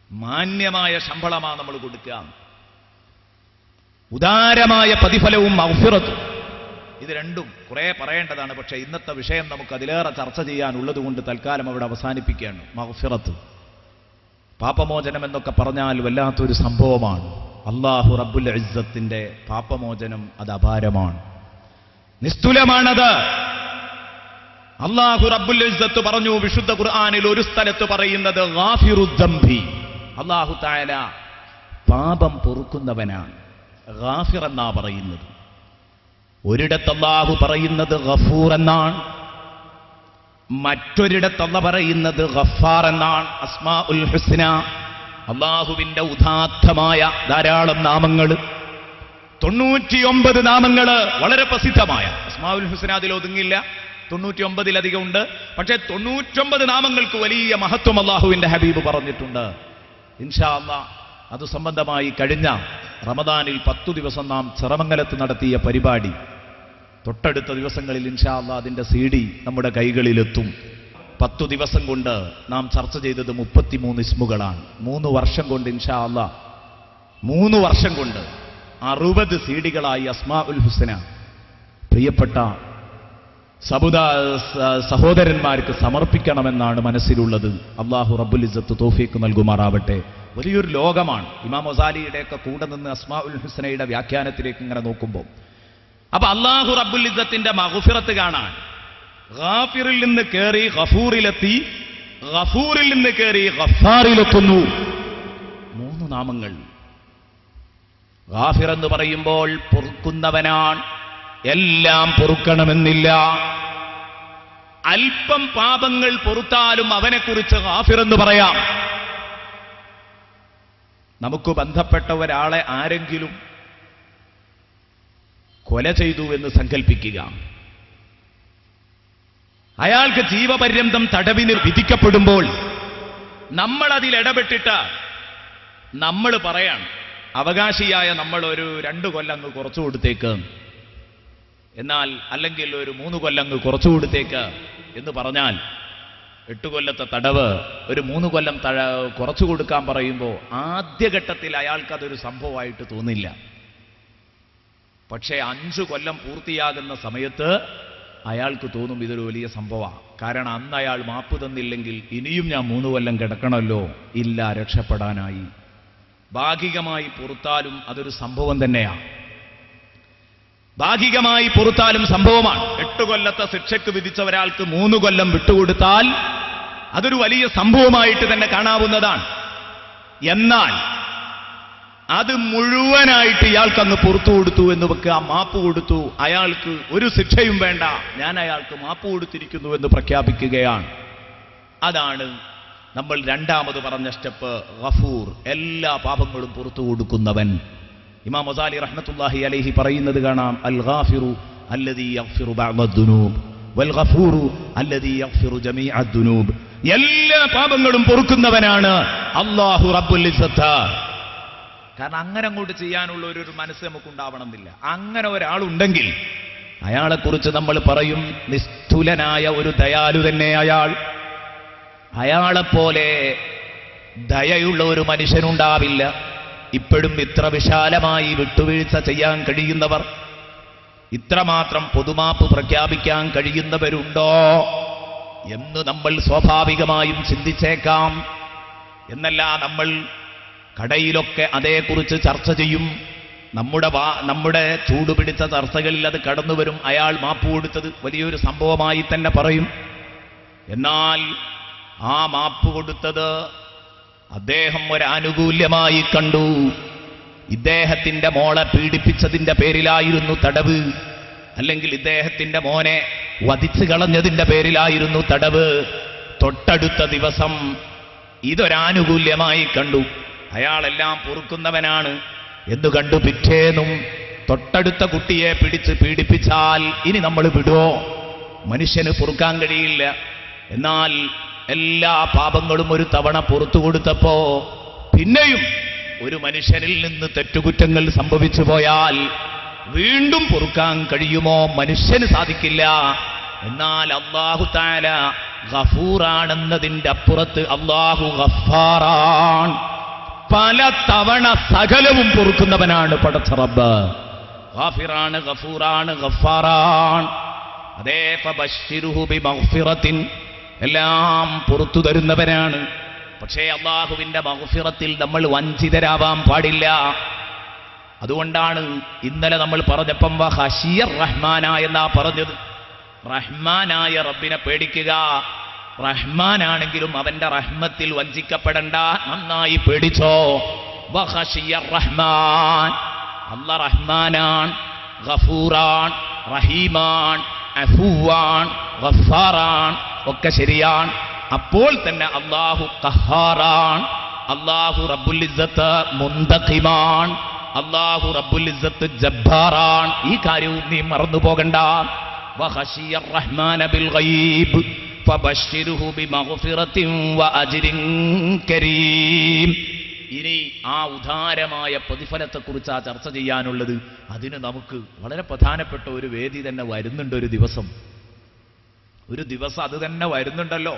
മാന്യമായ ശമ്പളമാണ് നമ്മൾ കൊടുക്കുക. ഉദാരമായ പ്രതിഫലവും മഗ്ഫിറത്തും, ഇത് രണ്ടും കുറെ പറയേണ്ടതാണ്. പക്ഷേ ഇന്നത്തെ വിഷയം നമുക്ക് അതിലേറെ ചർച്ച ചെയ്യാനുള്ളത് കൊണ്ട് തൽക്കാലം അവിടെ അവസാനിപ്പിക്കുകയാണ്. മഗ്ഫിറത്ത്, പാപമോചനം എന്നൊക്കെ പറഞ്ഞാൽ വല്ലാത്തൊരു സംഭവമാണ്. അല്ലാഹു റബ്ബുൽ ഇസ്സത്തിന്റെ പാപമോചനം അത് അപാരമാണ്, നിസ്തുലമാണത്. അല്ലാഹു റബ്ബുൽ ഇസ്സത്ത് പറഞ്ഞു വിശുദ്ധ ഖുർആനിൽ ഒരു സ്ഥലത്ത് പറയുന്നത് ഗാഫിറുദ് ദംബി, അല്ലാഹു തആല പാപം പൊറുക്കുന്നവനാണ്. ഗാഫിർ എന്നാ പറയുന്നത്. ഒരിടത്ത് അല്ലാഹു പറയുന്നത് ഗഫൂർ എന്നാണ്, മറ്റൊരിടത്ത് അല്ലാഹു പറയുന്നത് ഗഫാർ എന്നാണ്. അസ്മാഉൽ ഹുസ്ന, അല്ലാഹുവിന്റെ ഉദാത്തമായ ധാരാളം നാമങ്ങൾ, 99 നാമങ്ങൾ വളരെ പ്രസിദ്ധമായ അസ്മാഉൽ ഹുസ്ന അതിൽ ഒതുങ്ങില്ല, 99-ലധികം ഉണ്ട്. പക്ഷേ 99 നാമങ്ങൾക്ക് വലിയ മഹത്വം അല്ലാഹുവിന്റെ ഹബീബ് പറഞ്ഞിട്ടുണ്ട്. ഇൻഷാ അല്ലാഹ് അത് സംബന്ധമായി കഴിഞ്ഞ റമദാനിൽ 10 ദിവസം നാം ചിറമംഗലത്ത് നടത്തിയ പരിപാടി തൊട്ടടുത്ത ദിവസങ്ങളിൽ ഇൻഷാ അല്ലാഹ് അതിൻ്റെ CD നമ്മുടെ കൈകളിലെത്തും. 10 ദിവസം കൊണ്ട് നാം ചർച്ച ചെയ്തത് 33 ഇസ്മുകളാണ്. 3 വർഷം കൊണ്ട് ഇൻഷാ അല്ലാഹ് 3 വർഷം കൊണ്ട് 60 CDകളായി അസ്മാഉൽ ഹുസ്ന പ്രിയപ്പെട്ട സഹോദരന്മാർക്ക് സമർപ്പിക്കണമെന്നാണ് മനസ്സിലുള്ളത്. അല്ലാഹു റബ്ബുൽ ഇസ്സത്ത് തൗഫീഖ് നൽകുമാറാവട്ടെ. വലിയൊരു ലോകമാണ്. ഇമാം ഗസാലിയുടെയൊക്കെ കൂടെ നിന്ന് അസ്മാഉൽ ഹുസ്നയുടെ വ്യാഖ്യാനത്തിലേക്ക് ഇങ്ങനെ നോക്കുമ്പോൾ അപ്പൊ അല്ലാഹു റബ്ബുൽ ഇസ്സത്തിന്റെ മഗ്ഫിറത്ത് കാണാൻ ഗാഫിറിൽ നിന്ന് കയറി ഗഫൂറിലെത്തി, ഗഫൂറിൽ നിന്ന് കയറി ഗഫാറിലെത്തുന്നു. 3 നാമങ്ങൾ. ഗാഫിർ എന്ന് പറയുമ്പോൾ പൊറുക്കുന്നവനാണ്. എല്ലാം പൊറുക്കണമെന്നില്ല. അല്പം പാപങ്ങൾ പൊറുത്താലും അവനെക്കുറിച്ച് ഗാഫിർ എന്ന് പറയാം. നമുക്ക് ബന്ധപ്പെട്ട ഒരാളെ ആരെങ്കിലും കൊല ചെയ്തു എന്ന് സങ്കല്പിക്കുക. അയാൾക്ക് ജീവപര്യന്തം തടവിന് വിധിക്കപ്പെടുമ്പോൾ നമ്മൾ അതിൽ ഇടപെട്ടിട്ട് നമ്മൾ പറയാം, അവകാശിയായ നമ്മൾ ഒരു 2 കൊല്ലം അങ്ങ് കുറച്ചു കൊടുത്തേക്ക്, എന്നാൽ അല്ലെങ്കിൽ ഒരു 3 കൊല്ലം അങ്ങ് കുറച്ചു കൊടുത്തേക്ക് എന്ന് പറഞ്ഞാൽ 8 കൊല്ലത്തെ തടവ് ഒരു 3 കൊല്ലം കുറച്ചു കൊടുക്കാൻ പറയുമ്പോൾ ആദ്യഘട്ടത്തിൽ അയാൾക്കതൊരു സംഭവമായിട്ട് തോന്നില്ല. പക്ഷേ 5 കൊല്ലം പൂർത്തിയാകുന്ന സമയത്ത് അയാൾക്ക് തോന്നും ഇതൊരു വലിയ സംഭവമാണ്. കാരണം അന്ന് അയാൾ മാപ്പ് തന്നില്ലെങ്കിൽ ഇനിയും ഞാൻ 3 കൊല്ലം കിടക്കണമല്ലോ. ഇല്ല, രക്ഷപ്പെടാനായി. ഭാഗികമായി പൊറുത്താലും അതൊരു സംഭവം തന്നെയാണ്. ഭാഗികമായി പൊറുത്താലും സംഭവമാണ്. 8 കൊല്ലത്തെ ശിക്ഷയ്ക്ക് വിധിച്ച ഒരാൾക്ക് 3 കൊല്ലം വിട്ടുകൊടുത്താൽ അതൊരു വലിയ സംഭവമായിട്ട് തന്നെ കാണാവുന്നതാണ്. എന്നാൽ അത് മുഴുവനായിട്ട് ഇയാൾക്ക് അങ്ങ് പുറത്തു കൊടുത്തു എന്ന് വെക്കുക, മാപ്പ് കൊടുത്തു, അയാൾക്ക് ഒരു ശിക്ഷയും വേണ്ട, ഞാൻ അയാൾക്ക് മാപ്പ് കൊടുത്തിരിക്കുന്നു എന്ന് പ്രഖ്യാപിക്കുകയാണ്. അതാണ് നമ്മൾ രണ്ടാമത് പറഞ്ഞ സ്റ്റെപ്പ്, ഗഫൂർ, എല്ലാ പാപങ്ങളും പുറത്തു കൊടുക്കുന്നവൻ. ഇമാം ഗസാലി റഹ്മത്തുള്ളാഹി അലൈഹി പറയുന്നത് കാണാം, അൽ ഗാഫിറു അല്ലദീ യഗ്ഫിറു ബഅദ്-ദുനൂബ് വൽ ഗഫൂറു അല്ലദീ യഗ്ഫിറു ജമീഅദ്-ദുനൂബ്. എല്ലാ പാപങ്ങളും പൊറുക്കുന്നവനാണ് അല്ലാഹു റബ്ബുൽ ഇസ്സത്ത്. കാരണം അങ്ങനെ അങ്ങോട്ട് ചെയ്യാനുള്ള ഒരു മനസ്സ് നമുക്കുണ്ടാവണമെന്നില്ല. അങ്ങനെ ഒരാളുണ്ടെങ്കിൽ അയാളെക്കുറിച്ച് നമ്മൾ പറയും, നിസ്തുലനായ ഒരു ദയാലു തന്നെ അയാൾ. അയാളെപ്പോലെ ദയയുള്ള ഒരു മനുഷ്യനുണ്ടാവില്ല. ഇപ്പോഴും ഇത്ര വിശാലമായി വിട്ടുവീഴ്ച ചെയ്യാൻ കഴിയുന്നവർ, ഇത്രമാത്രം പൊതുമാപ്പ് പ്രഖ്യാപിക്കാൻ കഴിയുന്നവരുണ്ടോ എന്ന് നമ്മൾ സ്വാഭാവികമായും ചിന്തിച്ചേക്കാം. എന്നല്ല, നമ്മൾ കടയിലൊക്കെ അതേക്കുറിച്ച് ചർച്ച ചെയ്യും. നമ്മുടെ ചൂടുപിടിച്ച ചർച്ചകളിൽ അത് കടന്നു വരും. അയാൾ മാപ്പ് കൊടുത്തത് വലിയൊരു സംഭവമായി തന്നെ പറയും. എന്നാൽ ആ മാപ്പ് കൊടുത്തത് അദ്ദേഹം ഒരാനുകൂല്യമായി കണ്ടു. ഇദ്ദേഹത്തിന്റെ മോളെ പീഡിപ്പിച്ചതിന്റെ പേരിലായിരുന്നു തടവ്, അല്ലെങ്കിൽ ഇദ്ദേഹത്തിന്റെ മോനെ വധിച്ചു കളഞ്ഞതിന്റെ പേരിലായിരുന്നു തടവ്. തൊട്ടടുത്ത ദിവസം ഇതൊരാനുകൂല്യമായി കണ്ടു, അയാളെല്ലാം പൊറുക്കുന്നവനാണ് എന്ന് കണ്ടു. പിറ്റേന്നും തൊട്ടടുത്ത കുട്ടിയെ പിടിച്ച് പീഡിപ്പിച്ചാൽ ഇനി നമ്മൾ വിടുവോ? മനുഷ്യന് പൊറുക്കാൻ കഴിയില്ല. എന്നാൽ എല്ലാ പാപങ്ങളും ഒരു തവണ പുറത്തു കൊടുത്തപ്പോ പിന്നെയും ഒരു മനുഷ്യനിൽ നിന്ന് തെറ്റുകുറ്റങ്ങൾ സംഭവിച്ചു പോയാൽ വീണ്ടും പൊറുക്കാൻ കഴിയുമോ? മനുഷ്യന് സാധിക്കില്ല. എന്നാൽ അല്ലാഹു തആല ഗഫൂറാണെന്നതിന്റെ അപ്പുറത്ത് അല്ലാഹു ഗഫാറാൻ. പല തവണ സകലവും പൊറുക്കുന്നവനാണ് പടച്ച റബ്ബ്. ഗാഫിറാണ്, ഗഫൂറാണ്, ഗഫാറാൻ. അതേ ഫബശ്ശിറുഹു ബിമഗ്ഫിറത്തിൻ, എല്ലാം പുറത്തു തരുന്നവനാണ്. പക്ഷേ അല്ലാഹുവിന്റെ മഗ്ഫിറത്തിൽ നമ്മൾ വഞ്ചിതരാവാൻ പാടില്ല. അതുകൊണ്ടാണ് ഇന്നലെ നമ്മൾ പറഞ്ഞപ്പം വഖശിയർ റഹ്മാന എന്നാ പറഞ്ഞത്. റഹ്മാനായ റബ്ബിനെ പേടിക്കുക. റഹ്മാനാണെങ്കിലും അവന്റെ റഹ്മത്തിൽ വഞ്ചിക്കപ്പെടണ്ട, നന്നായി പേടിച്ചോ. വഖശിയർ റഹ്മാൻ, അല്ലാഹ് റഹ്മാനാൻ, ഗഫൂറാൻ, റഹീമാൻ, അഫൂവാൻ, ഗഫാറാൻ, ഒക്കെ ശരിയാണ്. അപ്പോൾ തന്നെ അല്ലാഹു ഖഹാറാൻ, അല്ലാഹു റബ്ബുൽ ഇസ്സത്ത് മുന്തഖിമാൻ, അല്ലാഹു റബ്ബുൽ ഇസ്സത്ത് ജബ്ബാറാൻ. ഈ കാര്യവും നീ മറന്നു പോകണ്ട. വഖശിയർ റഹ്മാന ബിൽ ഗൈബ് ഫബശ്ശിർഹു ബിമഗ്ഫിറത്തിൻ വഅജ്രിൻ കരീം. ഇനി ആ ഉദാരമായ പ്രതിഫലത്തെക്കുറിച്ചാണ് ചർച്ച ചെയ്യാനുള്ളത്. അതിന് നമുക്ക് വളരെ പ്രധാനപ്പെട്ട ഒരു വേദി തന്നെ വരുന്നുണ്ട്. ഒരു ദിവസം അത് തന്നെ വരുന്നുണ്ടല്ലോ.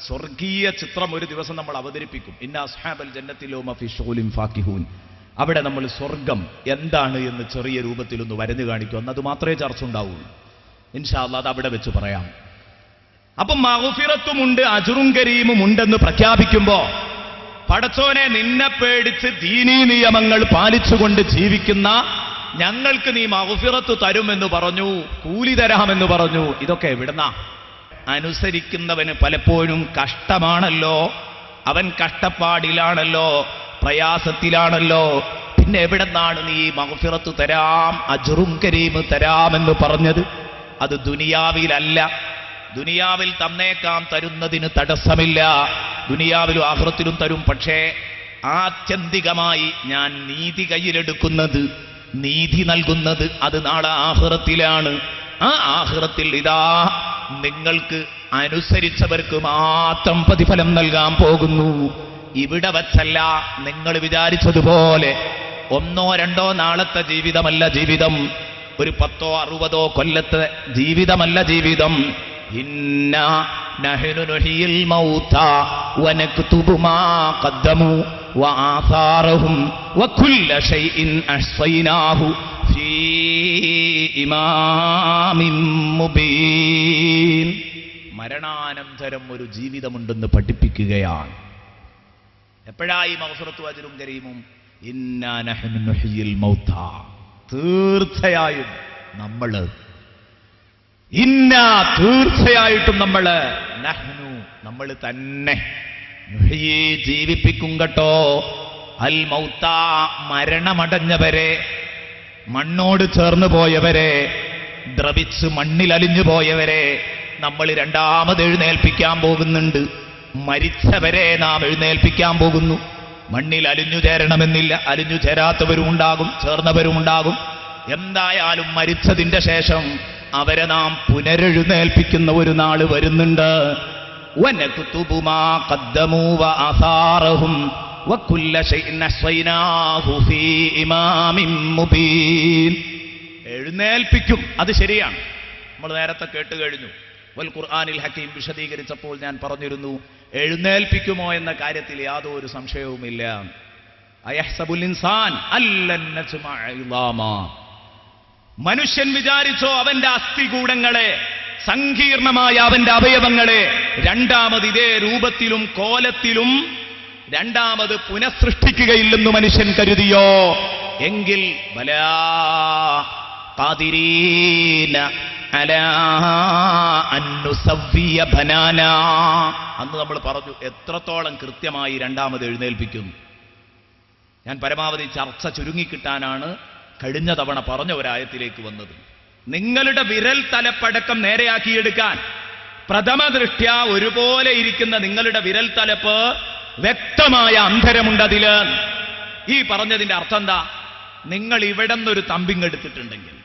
സ്വർഗീയ ചിത്രം ഒരു ദിവസം നമ്മൾ അവതരിപ്പിക്കും. ഇന്ന അസ്ഹാബൽ ജന്നത്തി ലഹും ഫീ ശുഗുലിൻ ഫാക്കിഹൂൻ. അവിടെ നമ്മൾ സ്വർഗം എന്താണ് എന്ന് ചെറിയ രൂപത്തിലൊന്ന് വരഞ്ഞു കാണിക്കും. അന്നത് മാത്രമേ ചർച്ച ഉണ്ടാവുള്ളൂ. ഇൻഷാ അല്ലാഹ് അത് അവിടെ വെച്ച് പറയാം. അപ്പം മഗ്ഫിറത്തുമുണ്ട് അജ്റും കരീമും ഉണ്ടെന്ന് പ്രഖ്യാപിക്കുമ്പോ, പടച്ചോനെ നിന്നെ പേടിച്ച് ദീനീ നിയമങ്ങൾ പാലിച്ചുകൊണ്ട് ജീവിക്കുന്ന ഞങ്ങൾക്ക് നീ മഗ്ഫിറത്ത് തരുമെന്ന് പറഞ്ഞു, കൂലി തരാമെന്ന് പറഞ്ഞു. ഇതൊക്കെ എവിടുന്നാ? അനുസരിക്കുന്നവന് പലപ്പോഴും കഷ്ടമാണല്ലോ, അവൻ കഷ്ടപ്പാടിലാണല്ലോ, പ്രയാസത്തിലാണല്ലോ. പിന്നെ എവിടെന്നാണ് നീ മഗ്ഫിറത്ത് തരാം, അജ്റും കരീം തരാമെന്ന് പറഞ്ഞത്? അത് ദുനിയാവിലല്ല. ദുനിയാവിൽ തന്നേക്കാം, തരുന്നതിന് തടസ്സമില്ല. ദുനിയാവിലും ആഖിറത്തിലും തരും. പക്ഷേ ആത്യന്തികമായി ഞാൻ നീതി കയ്യിലെടുക്കുന്നത്, നീതി നൽകുന്നത് അത് നാളെ ആഖിറത്തിലാണ്. ആ ആഖിറത്തിൽ ഇതാ നിങ്ങൾക്ക് അനുസരിച്ചവർക്ക് മാത്രം പ്രതിഫലം നൽകാൻ പോകുന്നു. ഇവിടെ വച്ചല്ല. നിങ്ങൾ വിചാരിച്ചതുപോലെ 1 2 നാളത്തെ ജീവിതമല്ല ജീവിതം, ഒരു 10 60 കൊല്ലത്തെ ജീവിതമല്ല ജീവിതം. ഇന്നാ നഹ്നു നുഹ്യിൽ മൗതാ വനക്തുബു മാ ഖദ്ദമു വആസാറഹും വകുല്ല ഷൈഇൻ അഹ്സൈനാഹു ഫീ ഇമാമിൻ മുബീൻ. മരണാനന്തരം ഒരു ജീവിതമുണ്ടെന്ന് പഠിപ്പിക്കുകയാണ്. എപ്പോഴായി മഗ്ഫിറത്തും അജ്റും കരീമും? ഇന്നാ നഹ്നു നുഹ്യിൽ മൗതാ. തീർച്ചയായും തീർച്ചയായിട്ടും നമ്മൾ തന്നെ ജീവിപ്പിക്കും കേട്ടോ. അൽ മൗതാ, മരണമടഞ്ഞവരെ, മണ്ണോട് ചേർന്നു പോയവരെ, ദ്രവിച്ച് മണ്ണിൽ അലിഞ്ഞു പോയവരെ നമ്മൾ രണ്ടാമത് എഴുന്നേൽപ്പിക്കാൻ പോകുന്നുണ്ട്. മരിച്ചവരെ നാം എഴുന്നേൽപ്പിക്കാൻ പോകുന്നു. മണ്ണിൽ അലിഞ്ഞു ചേരണമെന്നില്ല, അലിഞ്ഞു ചേരാത്തവരും ഉണ്ടാകും, ചേർന്നവരും ഉണ്ടാകും. എന്തായാലും മരിച്ചതിന്റെ ശേഷം അവരെ നാം പുനരെഴുന്നേൽപ്പിക്കുന്ന ഒരു നാള് വരുന്നുണ്ട്. വനക്തുബു മാ ഖദ്ദമൂ വആസാറഹും വകുല്ല ശൈഇൻ അഹ്സൈനാഹു ഫീ ഇമാമിൻ മുബീൻ. എഴുന്നേൽപ്പിക്കും, അത് ശരിയാണ്. നമ്മൾ നേരത്തെ കേട്ട് കഴിഞ്ഞു. വൽ ഖുർആനിൽ ഹക്കീം വിശദീകരിച്ചപ്പോൾ ഞാൻ പറഞ്ഞിരുന്നു, എഴുന്നേൽപ്പിക്കുമോ എന്ന കാര്യത്തിൽ യാതൊരു സംശയവുമില്ല. അയഹ്സബുൽ ഇൻസാൻ അല്ലൻ നജ്മഅ ഇളാമാ. മനുഷ്യൻ വിചാരിച്ചോ അവന്റെ അസ്ഥികൂടങ്ങളെ, സങ്കീർണമായ അവന്റെ അവയവങ്ങളെ രണ്ടാമത് ഇതേ രൂപത്തിലും കോലത്തിലും രണ്ടാമത് പുനഃസൃഷ്ടിക്കുകയില്ലെന്ന് മനുഷ്യൻ കരുതിയോ? എങ്കിൽ ബലാ ഖാദിരീന അലാ അൻ നുസവ്വിയ ബനാനാ. അന്ന് നമ്മൾ പറഞ്ഞു എത്രത്തോളം കൃത്യമായി രണ്ടാമത് എഴുന്നേൽപ്പിക്കുന്നു. ഞാൻ പരമാവധി ചർച്ച ചുരുങ്ങിക്കിട്ടാനാണ് കഴിഞ്ഞ തവണ പറഞ്ഞ ഒരായത്തിലേക്ക് വന്നത്. നിങ്ങളുടെ വിരൽ തലപ്പടക്കം നേരെയാക്കിയെടുക്കാൻ പ്രഥമ ദൃഷ്ട്യാ ഒരുപോലെ ഇരിക്കുന്ന നിങ്ങളുടെ വിരൽ തലപ്പ് വ്യക്തമായ അന്തരമുണ്ടതില്. ഈ പറഞ്ഞതിന്റെ അർത്ഥം എന്താ? നിങ്ങൾ ഇവിടെ നിന്നൊരു തമ്പിങ് എടുത്തിട്ടുണ്ടെങ്കിൽ,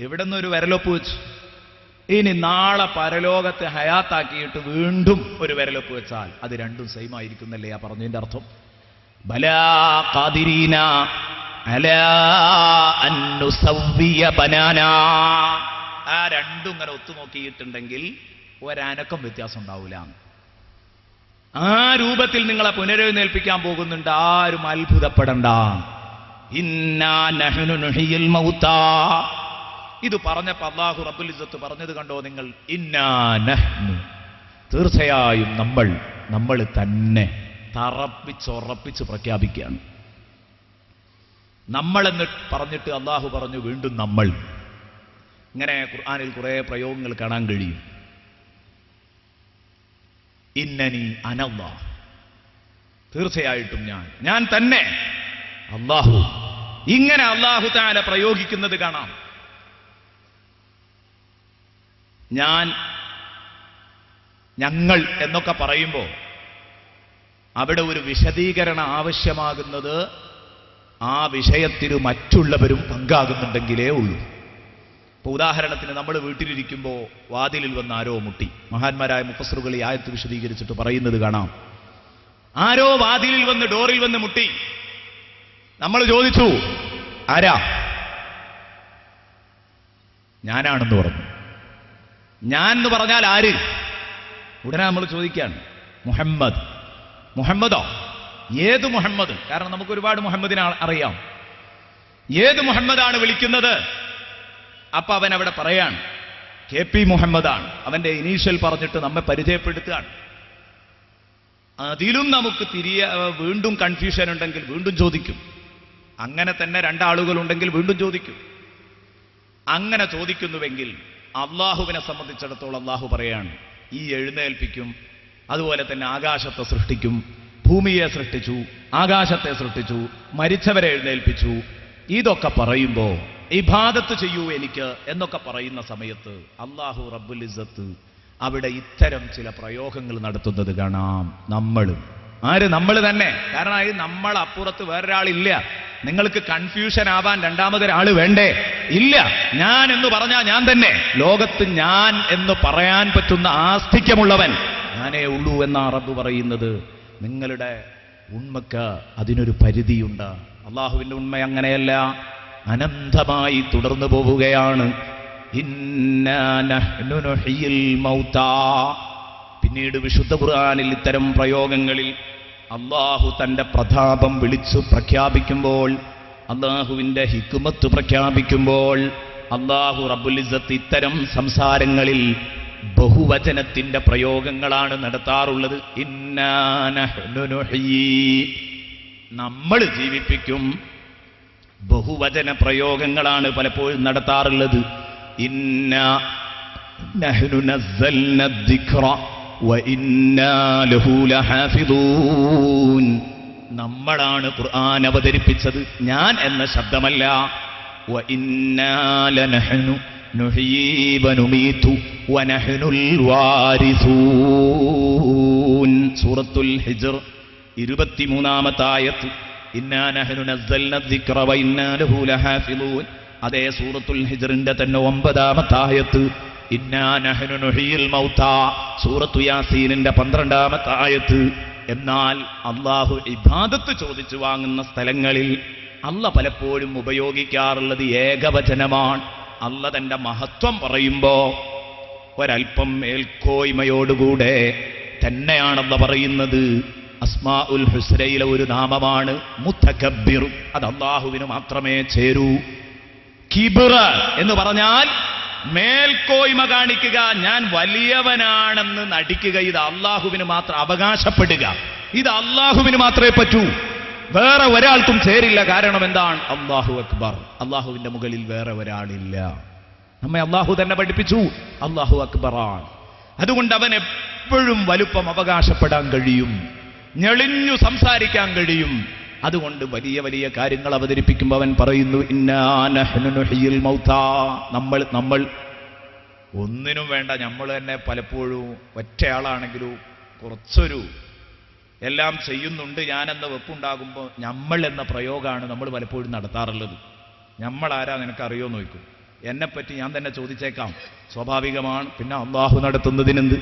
ഇവിടെ നിന്നൊരു വിരലൊപ്പ് വെച്ചു, ഇനി നാളെ പരലോകത്തെ ഹയാത്താക്കിയിട്ട് വീണ്ടും ഒരു വിരലൊപ്പ് വെച്ചാൽ അത് രണ്ടും സെയിം ആയിരിക്കുന്നല്ലേ ആ പറഞ്ഞതിന്റെ അർത്ഥം? ബലാ ഖാദിരീന അലാ അൻ നുസവ്വിയ ബനാനാ. ആ രണ്ടും ഇങ്ങനെ ഒത്തുനോക്കിയിട്ടുണ്ടെങ്കിൽ ഒരനക്കം വ്യത്യാസം ഉണ്ടാവില്ല. ആ രൂപത്തിൽ നിങ്ങളെ പുനരെഴുന്നേൽപ്പിക്കാൻ പോകുന്നുണ്ട്. ആരും അത്ഭുതപ്പെടണ്ട. ഇന്നാ നഹ്നു നുഹ്യിൽ മൗതാ. ഇത് പറഞ്ഞപ്പോ അല്ലാഹു റബ്ബുൽ ഇസ്സത്ത് പറഞ്ഞത് കണ്ടോ നിങ്ങൾ? ഇന്നാ നഹ്നു, തീർച്ചയായും നമ്മൾ തന്നെ തറപ്പിച്ചുറപ്പിച്ച് പ്രഖ്യാപിക്കുകയാണ്. നമ്മളെന്ന് പറഞ്ഞിട്ട് അല്ലാഹു പറഞ്ഞു വീണ്ടും നമ്മൾ. ഇങ്ങനെ ഖുർആനിൽ കുറെ പ്രയോഗങ്ങൾ കാണാൻ കഴിയും. ഇന്നനി അനല്ലാഹ്, തീർച്ചയായിട്ടും ഞാൻ തന്നെ അല്ലാഹു. ഇങ്ങനെ അല്ലാഹു തആല പ്രയോഗിക്കുന്നത് കാണാം. ഞങ്ങൾ എന്നൊക്കെ പറയുമ്പോൾ അവിടെ ഒരു വിശദീകരണം ആവശ്യമാകുന്നത് ആ വിഷയത്തിന് മറ്റുള്ളവരും പങ്കാകുന്നുണ്ടെങ്കിലേ ഉള്ളൂ. ഇപ്പൊ ഉദാഹരണത്തിന് നമ്മൾ വീട്ടിലിരിക്കുമ്പോൾ വാതിലിൽ വന്ന് ആരോ മുട്ടി. മഹാന്മാരായ മുഫസ്സിറുകൾ ഈ ആയത്ത് വിശദീകരിച്ചിട്ട് പറയുന്നത് കാണാം. ആരോ വാതിലിൽ വന്ന് ഡോറിൽ വന്ന് മുട്ടി. നമ്മൾ ചോദിച്ചു, ആരാ? ഞാനാണെന്ന് പറഞ്ഞു. ഞാൻ എന്ന് പറഞ്ഞാൽ ആര്? ഉടനെ നമ്മൾ ചോദിക്കുകയാണ്, മുഹമ്മദ്. മുഹമ്മദോ? ഏത് മുഹമ്മദ്? കാരണം നമുക്ക് ഒരുപാട് മുഹമ്മദിനെ അറിയാം. ഏത് മുഹമ്മദാണ് വിളിക്കുന്നത്? അപ്പൊ അവൻ അവിടെ പറയാണ്, KP മുഹമ്മദാണ്. അവന്റെ ഇനീഷ്യൽ പറഞ്ഞിട്ട് നമ്മെ പരിചയപ്പെടുത്തുകയാണ്. അതിലും നമുക്ക് വീണ്ടും കൺഫ്യൂഷൻ ഉണ്ടെങ്കിൽ വീണ്ടും ചോദിക്കും. അങ്ങനെ തന്നെ രണ്ടാളുകളുണ്ടെങ്കിൽ വീണ്ടും ചോദിക്കും. അങ്ങനെ ചോദിക്കുന്നുവെങ്കിൽ അള്ളാഹുവിനെ സംബന്ധിച്ചിടത്തോളം അള്ളാഹു പറയാണ്, ഈ എഴുന്നേൽപ്പിക്കും, അതുപോലെ തന്നെ ആകാശത്തെ സൃഷ്ടിക്കും, ഭൂമിയെ സൃഷ്ടിച്ചു, ആകാശത്തെ സൃഷ്ടിച്ചു, മരിച്ചവരെ എഴുന്നേൽപ്പിച്ചു. ഇതൊക്കെ പറയുമ്പോൾ ഇബാദത്ത് ചെയ്യൂ എനിക്ക് എന്നൊക്കെ പറയുന്ന സമയത്ത് അള്ളാഹു റബ്ബുൽ ഇസ്സത്ത് അവിടെ ഇത്തരം ചില പ്രയോഗങ്ങൾ നടത്തുന്നത് കാണാം. നമ്മൾ തന്നെ. കാരണം ഇത് നമ്മൾ അപ്പുറത്ത് വേറൊരാളില്ല. നിങ്ങൾക്ക് കൺഫ്യൂഷൻ ആവാൻ രണ്ടാമതൊരാൾ വേണ്ടേ? ഇല്ല. ഞാൻ എന്ന് പറഞ്ഞാൽ ഞാൻ തന്നെ. ലോകത്ത് ഞാൻ എന്ന് പറയാൻ പറ്റുന്ന ആസ്തിക്യമുള്ളവൻ ഞാനേ ഉള്ളൂ എന്നാണ് റബ്ബ് പറയുന്നത്. നിങ്ങളുടെ ഉണ്മക്ക് അതിനൊരു പരിധിയുണ്ട്. അള്ളാഹുവിന്റെ ഉണ്മ അങ്ങനെയല്ല, അനന്തമായി തുടർന്നു പോവുകയാണ്. പിന്നീട് വിശുദ്ധ ഖുർആനിൽ ഇത്തരം പ്രയോഗങ്ങളിൽ അള്ളാഹു തന്റെ പ്രതാപം വിളിച്ചു പ്രഖ്യാപിക്കുമ്പോൾ, അള്ളാഹുവിന്റെ ഹിക്മത്ത് പ്രഖ്യാപിക്കുമ്പോൾ, അള്ളാഹു റബ്ബുൽ ഇസ്സത്ത് ഇത്തരം സംസാരങ്ങളിൽ ബഹുവചനത്തിന്റെ പ്രയോഗങ്ങളാണ് നടത്താറുള്ളത്. ഇന്നാ നഹ്നു നുഹ്യീ, നമ്മൾ ജീവിപ്പിക്കും. ബഹുവചന പ്രയോഗങ്ങളാണ് പലപ്പോഴും നടത്താറുള്ളത്. ഇന്നാ നഹ്നു നസ്സൽന الذിക്റ വഇന്നാ ലഹു ലഹാഫിദൂൻ. നമ്മളാണ് ഖുർആൻ അവതരിപ്പിച്ചത്, ഞാൻ എന്ന ശബ്ദമല്ല. വഇന്നാ ലനഹ്നു നുഹ്യീ വനുമീതു വനഹ്നുൽ വാരിസൂൻ. സൂറത്തുൽ ഹിജ്ർ 23-ാമത്തെ ആയത്ത്. ഇന്നാ നഹ്നു നസ്സൽന الذിക്റ വഇന്നാ ലഹു ലഹാഫിദൂൻ. അതേ സൂറത്തുൽ ഹിജ്റിന്റെ തന്നെ 9-ാമത്തെ ആയത്ത്. ഇന്നാ നഹ്നു നുഹ്യിൽ മൗതാ, സൂറത്തു യാസീനിന്റെ 12-ാമത്തെ ആയത്ത്. എന്നാൽ അള്ളാഹു ഇബാദത്ത് ചോദിച്ചു വാങ്ങുന്ന സ്ഥലങ്ങളിൽ അല്ല പലപ്പോഴും ഉപയോഗിക്കാറുള്ളത് ഏകവചനമാണ്. അല്ല തന്റെ മഹത്വം പറയുമ്പോ ഒരൽപ്പം മേൽക്കോയ്മയോടുകൂടെ തന്നെയാണല്ല പറയുന്നത്. അസ്മാഉൽ ഹുസ്നയിലെ ഒരു നാമമാണ് മുതകബ്ബിർ. അത് അള്ളാഹുവിന് മാത്രമേ ചേരൂ. കിബ്ർ എന്ന് പറഞ്ഞാൽ മേൽക്കോയ്മ കാണിക്കുക, ഞാൻ വലിയവനാണെന്ന് നടിക്കുക. ഇത് അള്ളാഹുവിന് മാത്രം അവകാശപ്പെടുക. ഇത് അള്ളാഹുവിന് മാത്രമേ പറ്റൂ, വേറെ ഒരാൾക്കും ചേരില്ല. കാരണം എന്താണ്? അല്ലാഹു അക്ബർ. അള്ളാഹുവിന്റെ മുകളിൽ വേറെ ഒരാളില്ല. നമ്മെ അള്ളാഹു തന്നെ പഠിപ്പിച്ചു, അല്ലാഹു അക്ബറാണ്. അതുകൊണ്ട് അവൻ എപ്പോഴും വലുപ്പം അവകാശപ്പെടാൻ കഴിയും, ഞെളിഞ്ഞു സംസാരിക്കാൻ കഴിയും. അതുകൊണ്ട് വലിയ വലിയ കാര്യങ്ങൾ അവതരിപ്പിക്കുമ്പോൾ അവൻ പറയുന്നു, ഇന്നാ നഹ്നു നുഹ്യിൽ മൗതാ. നമ്മൾ ഒന്നിനും വേണ്ട, നമ്മൾ തന്നെ പലപ്പോഴും ഒറ്റയാളാണെങ്കിലും കുറച്ചൊരു എല്ലാം ചെയ്യുന്നുണ്ട് ഞാനെന്ന വെപ്പുണ്ടാകുമ്പോൾ നമ്മൾ എന്ന പ്രയോഗമാണ് നമ്മൾ പലപ്പോഴും നടത്താറുള്ളത്. നമ്മൾ ആരാ നിനക്കറിയോ നോക്കും. എന്നെപ്പറ്റി ഞാൻ തന്നെ ചോദിച്ചേക്കാം, സ്വാഭാവികമാണ്. പിന്നെ അള്ളാഹു നടത്തുന്നതിനെന്ത്?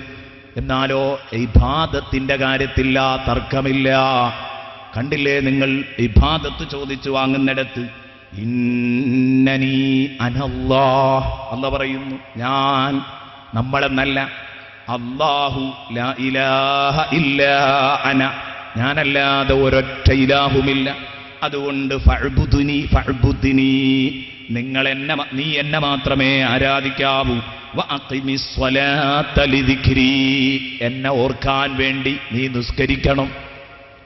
എന്നാലോ ഇബാദത്തിന്റെ കാര്യത്തില്ല, തർക്കമില്ല. കണ്ടില്ലേ നിങ്ങൾ, ഇബാദത്ത് ചോദിച്ചു വാങ്ങുന്നിടത്ത് ഇന്നനീ അനല്ലാഹ്, അല്ലാഹ് പറയുന്നു ഞാൻ, നമ്മളെന്നല്ല. അല്ലാഹു ലാ ഇലാഹ ഇല്ലാ അന, ഞാനല്ലാതെ ഒരൊറ്റ ഇലാഹുമില്ല. അതുകൊണ്ട് ഫഅ്ബുദ്നി, നീ എന്നെ മാത്രമേ ആരാധിക്കാവൂ. വഅഖിമിസ് സ്വലാത്ത ലിദിക്രി, എന്നെ ഓർക്കാൻ വേണ്ടി നീ നിസ്കരിക്കണം.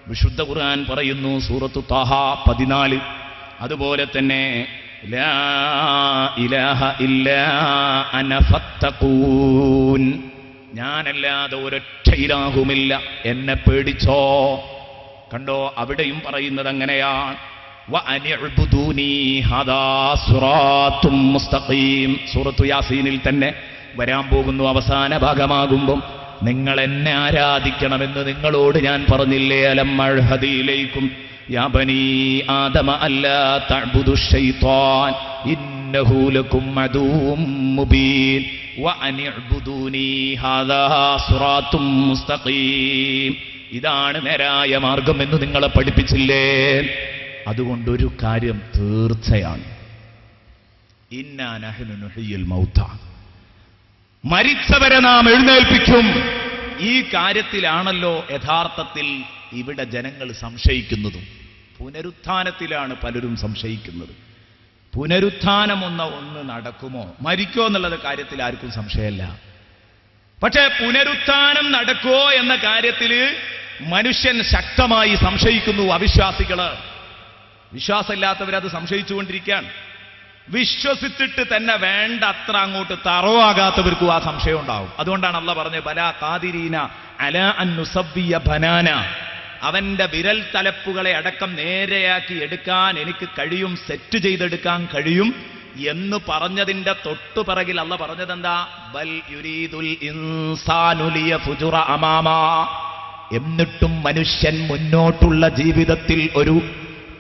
വിശുദ്ധ ഖുർആൻ പറയുന്നു, സൂറത്തു ത്വാഹ 14. അതുപോലെ തന്നെ ലാ ഇലാഹ ഇല്ലാ അന ഫത്തഖൂൻ, ഞാനല്ലാതെ ഒരൊറ്റ ഇലാഹുമില്ല, എന്നെ പേടിച്ചോ. കണ്ടോ, അവിടെയും പറയുന്നത് അങ്ങനെയാണ്. വഅനിഅ്ബുദൂനി ഹദാ സിറാത്തും മുസ്തഖീം. സൂറത്തു യാസീനിൽ തന്നെ വരാൻ പോകുന്നു അവസാന ഭാഗമാകുമ്പം, നിങ്ങൾ എന്നെ ആരാധിക്കണമെന്ന് നിങ്ങളോട് ഞാൻ പറഞ്ഞില്ലേ? അലം അൽഹദിയിലേക്കും യാ ബനീ ആദമ അല്ലാ തഅ്ബുദു ശൈത്വാൻ ഇന്നഹു ലക്കും അദുവ്വും മുബീൻ വഅനിഅ്ബുദൂനി ഹാദാ സിറാത്തും മുസ്തഖീം. ഇതാണ് നേരായ മാർഗം എന്ന് നിങ്ങളെ പഠിപ്പിച്ചില്ലേ? അതുകൊണ്ടൊരു കാര്യം തീർച്ചയാണ്, ഇന്നാ നഹ്നു നുഹ്യിൽ മൗത, മരിച്ചവരെ നാം എഴുന്നേൽപ്പിക്കും. ഈ കാര്യത്തിലാണല്ലോ യഥാർത്ഥത്തിൽ ഇവിടെ ജനങ്ങൾ സംശയിക്കുന്നതും. പുനരുത്ഥാനത്തിലാണ് പലരും സംശയിക്കുന്നത്. പുനരുത്ഥാനം ഒന്ന് നടക്കുമോ, മരിക്കോ എന്നുള്ള കാര്യത്തിൽ ആർക്കും സംശയമല്ല. പക്ഷേ പുനരുത്ഥാനം നടക്കുമോ എന്ന കാര്യത്തിൽ മനുഷ്യൻ ശക്തമായി സംശയിക്കുന്നു. അവിശ്വാസികള്, വിശ്വാസമില്ലാത്തവരത് സംശയിച്ചുകൊണ്ടിരിക്കുകയാണ്. വിശ്വസിച്ചിട്ട് തന്നെ വേണ്ട അത്ര അങ്ങോട്ട് തറവാകാത്തവർക്കും ആ സംശയം ഉണ്ടാവും. അതുകൊണ്ടാണ് അള്ളാഹ് പറഞ്ഞത്, ബലാ ഖാദിരീന അലാ അൻ നുസവ്വിയ ബനാന, അവന്റെ വിരൽ തലപ്പുകളെ അടക്കം നേരെയാക്കി എടുക്കാൻ എനിക്ക് കഴിയും, സെറ്റ് ചെയ്തെടുക്കാൻ കഴിയും എന്ന് പറഞ്ഞതിന്റെ തൊട്ടുപിറകിൽ അള്ളാഹ് പറഞ്ഞതെന്താ, ബൽ യുരീദുൽ ഇൻസാനു ലിയഫ്ജുറ അമാമാ. എന്നിട്ടും മനുഷ്യൻ മുന്നോട്ടുള്ള ജീവിതത്തിൽ ഒരു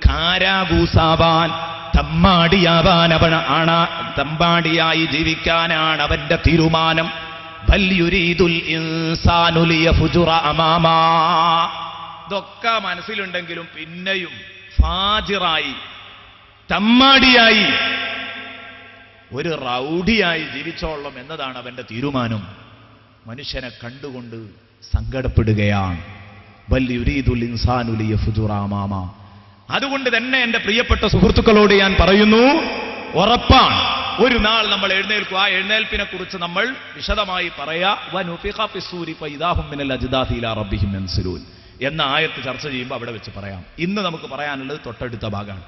കാരാകൂസാവാൻ, തമ്മാടിയായി ജീവിക്കാനാണ് അവന്റെ തീരുമാനം. ബൽ യുരീദുൽ ഇൻസാനു ലിയഫ്ജുറ അമാമാ. ഇതൊക്കെ മനസ്സിലുണ്ടെങ്കിലും പിന്നെയും ഫാജിറായി, തമ്മാടിയായി, ഒരു റൗഡിയായി ജീവിച്ചോളണം എന്നതാണ് അവന്റെ തീരുമാനം. മനുഷ്യനെ കണ്ടുകൊണ്ട് സങ്കടപ്പെടുകയാണ്. ബൽ യുരീദുൽ ഇൻസാനു ലിയഫ്ജുറ അമാമാ. അതുകൊണ്ട് തന്നെ എന്റെ പ്രിയപ്പെട്ട സുഹൃത്തുക്കളോട് ഞാൻ പറയുന്നു, ഉറപ്പാണ് ഒരു നാൾ നമ്മൾ എഴുന്നേൽക്കുക. ആ എഴുന്നേൽപ്പിനെ കുറിച്ച് നമ്മൾ വിശദമായി പറയാ. വനുഫിഖ ഫിസ്സൂരി ഫഇദാഹും മിനൽ അജ്ദാഥി ഇലാ റബ്ബിഹിം യൻസിലൂൻ എന്ന ആയത്ത് ചർച്ച ചെയ്യുമ്പോൾ അവിടെ വെച്ച് പറയാം. ഇന്ന് നമുക്ക് പറയാനുള്ളത് തൊട്ടടുത്ത ഭാഗമാണ്.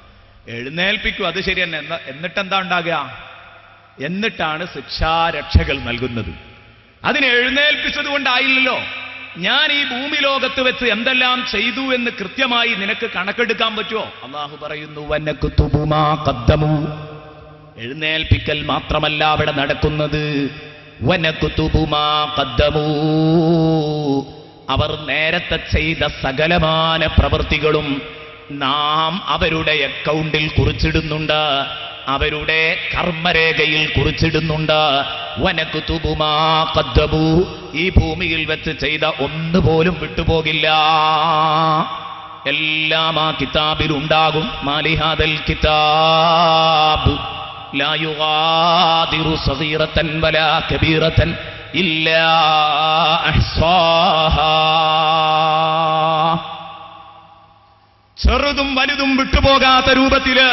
എഴുന്നേൽപ്പിക്കും, അത് ശരി തന്നെ. എന്നിട്ടെന്താ ഉണ്ടാകുക? എന്നിട്ടാണ് ശിക്ഷാരക്ഷകൾ നൽകുന്നത്. അതിനെ എഴുന്നേൽപ്പിച്ചത് കൊണ്ടായില്ലല്ലോ. ഞാൻ ഈ ഭൂമി ലോകത്ത് വെച്ച് എന്തെല്ലാം ചെയ്തു എന്ന് കൃത്യമായി നിനക്ക് കണക്കെടുക്കാൻ പറ്റുമോ? അള്ളാഹു പറയുന്നു, വനക്തുബു മാ ഖദ്ദമു. എഴുന്നേൽപ്പിക്കൽ മാത്രമല്ല അവിടെ നടക്കുന്നത്, വനക്തുബു മാ ഖദ്ദമു. അവർ നേരത്തെ ചെയ്ത സകലമാന പ്രവൃത്തികളും നാം അവരുടെ അക്കൗണ്ടിൽ കുറിച്ചിടുന്നുണ്ട്, അവരുടെ കർമ്മരേഖയിൽ കുറിച്ചിടുന്നുണ്ട്. വനക്തുബു മാ ഖദ്ദമു. ഈ ഭൂമിയിൽ വെച്ച് ചെയ്ത ഒന്നുപോലും വിട്ടുപോകില്ല, എല്ലാം ആ കിതാബിൽ ഉണ്ടാകും. മാലിഹാദൽ കിതാബ് ലാ യുഗാദിറു സഗീറതൻ വലാ കബീറതൻ ഇല്ലാ അഹ്സാഹാ. ചെറുതും വലുതും വിട്ടുപോകാത്ത രൂപത്തില്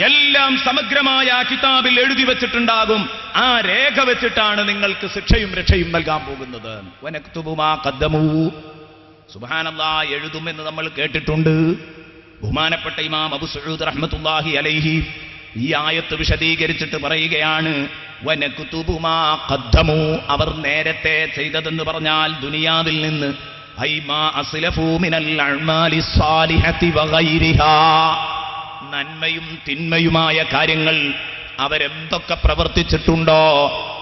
എല്ലാം സമഗ്രമായ കിതാബിൽ എഴുതി വെച്ചിട്ടുണ്ടാകും. ആ രേഖ വെച്ചിട്ടാണ് നിങ്ങൾക്ക് ശിക്ഷയും രക്ഷയും നൽകാൻ പോകുന്നത്. വനക്തുബു മാ ഖദ്ദമു. സുബ്ഹാനല്ലാഹ്, എഴുതുമെന്ന് നമ്മൾ കേട്ടിട്ടുണ്ട്. ബഹുമാനപ്പെട്ട ഇമാം അബൂ സഊദ് റഹ്മത്തുള്ളാഹി അലൈഹി ഈ ആയത്ത് വിശദീകരിച്ചിട്ട് പറയുകയാണ്, വനക്തുബു മാ ഖദ്ദമു. അവർ നേരത്തെ ചെയ്തതെന്ന് പറഞ്ഞാൽ ദുനിയാവിൽ നിന്ന് ഐ മാ അസ്ലഫൂ മിനൽ അഅ്മാലി സ്വാലിഹതി വഗൈരിഹാ, നന്മയും തിന്മയുമായ കാര്യങ്ങൾ അവരെന്തൊക്കെ പ്രവർത്തിച്ചിട്ടുണ്ടോ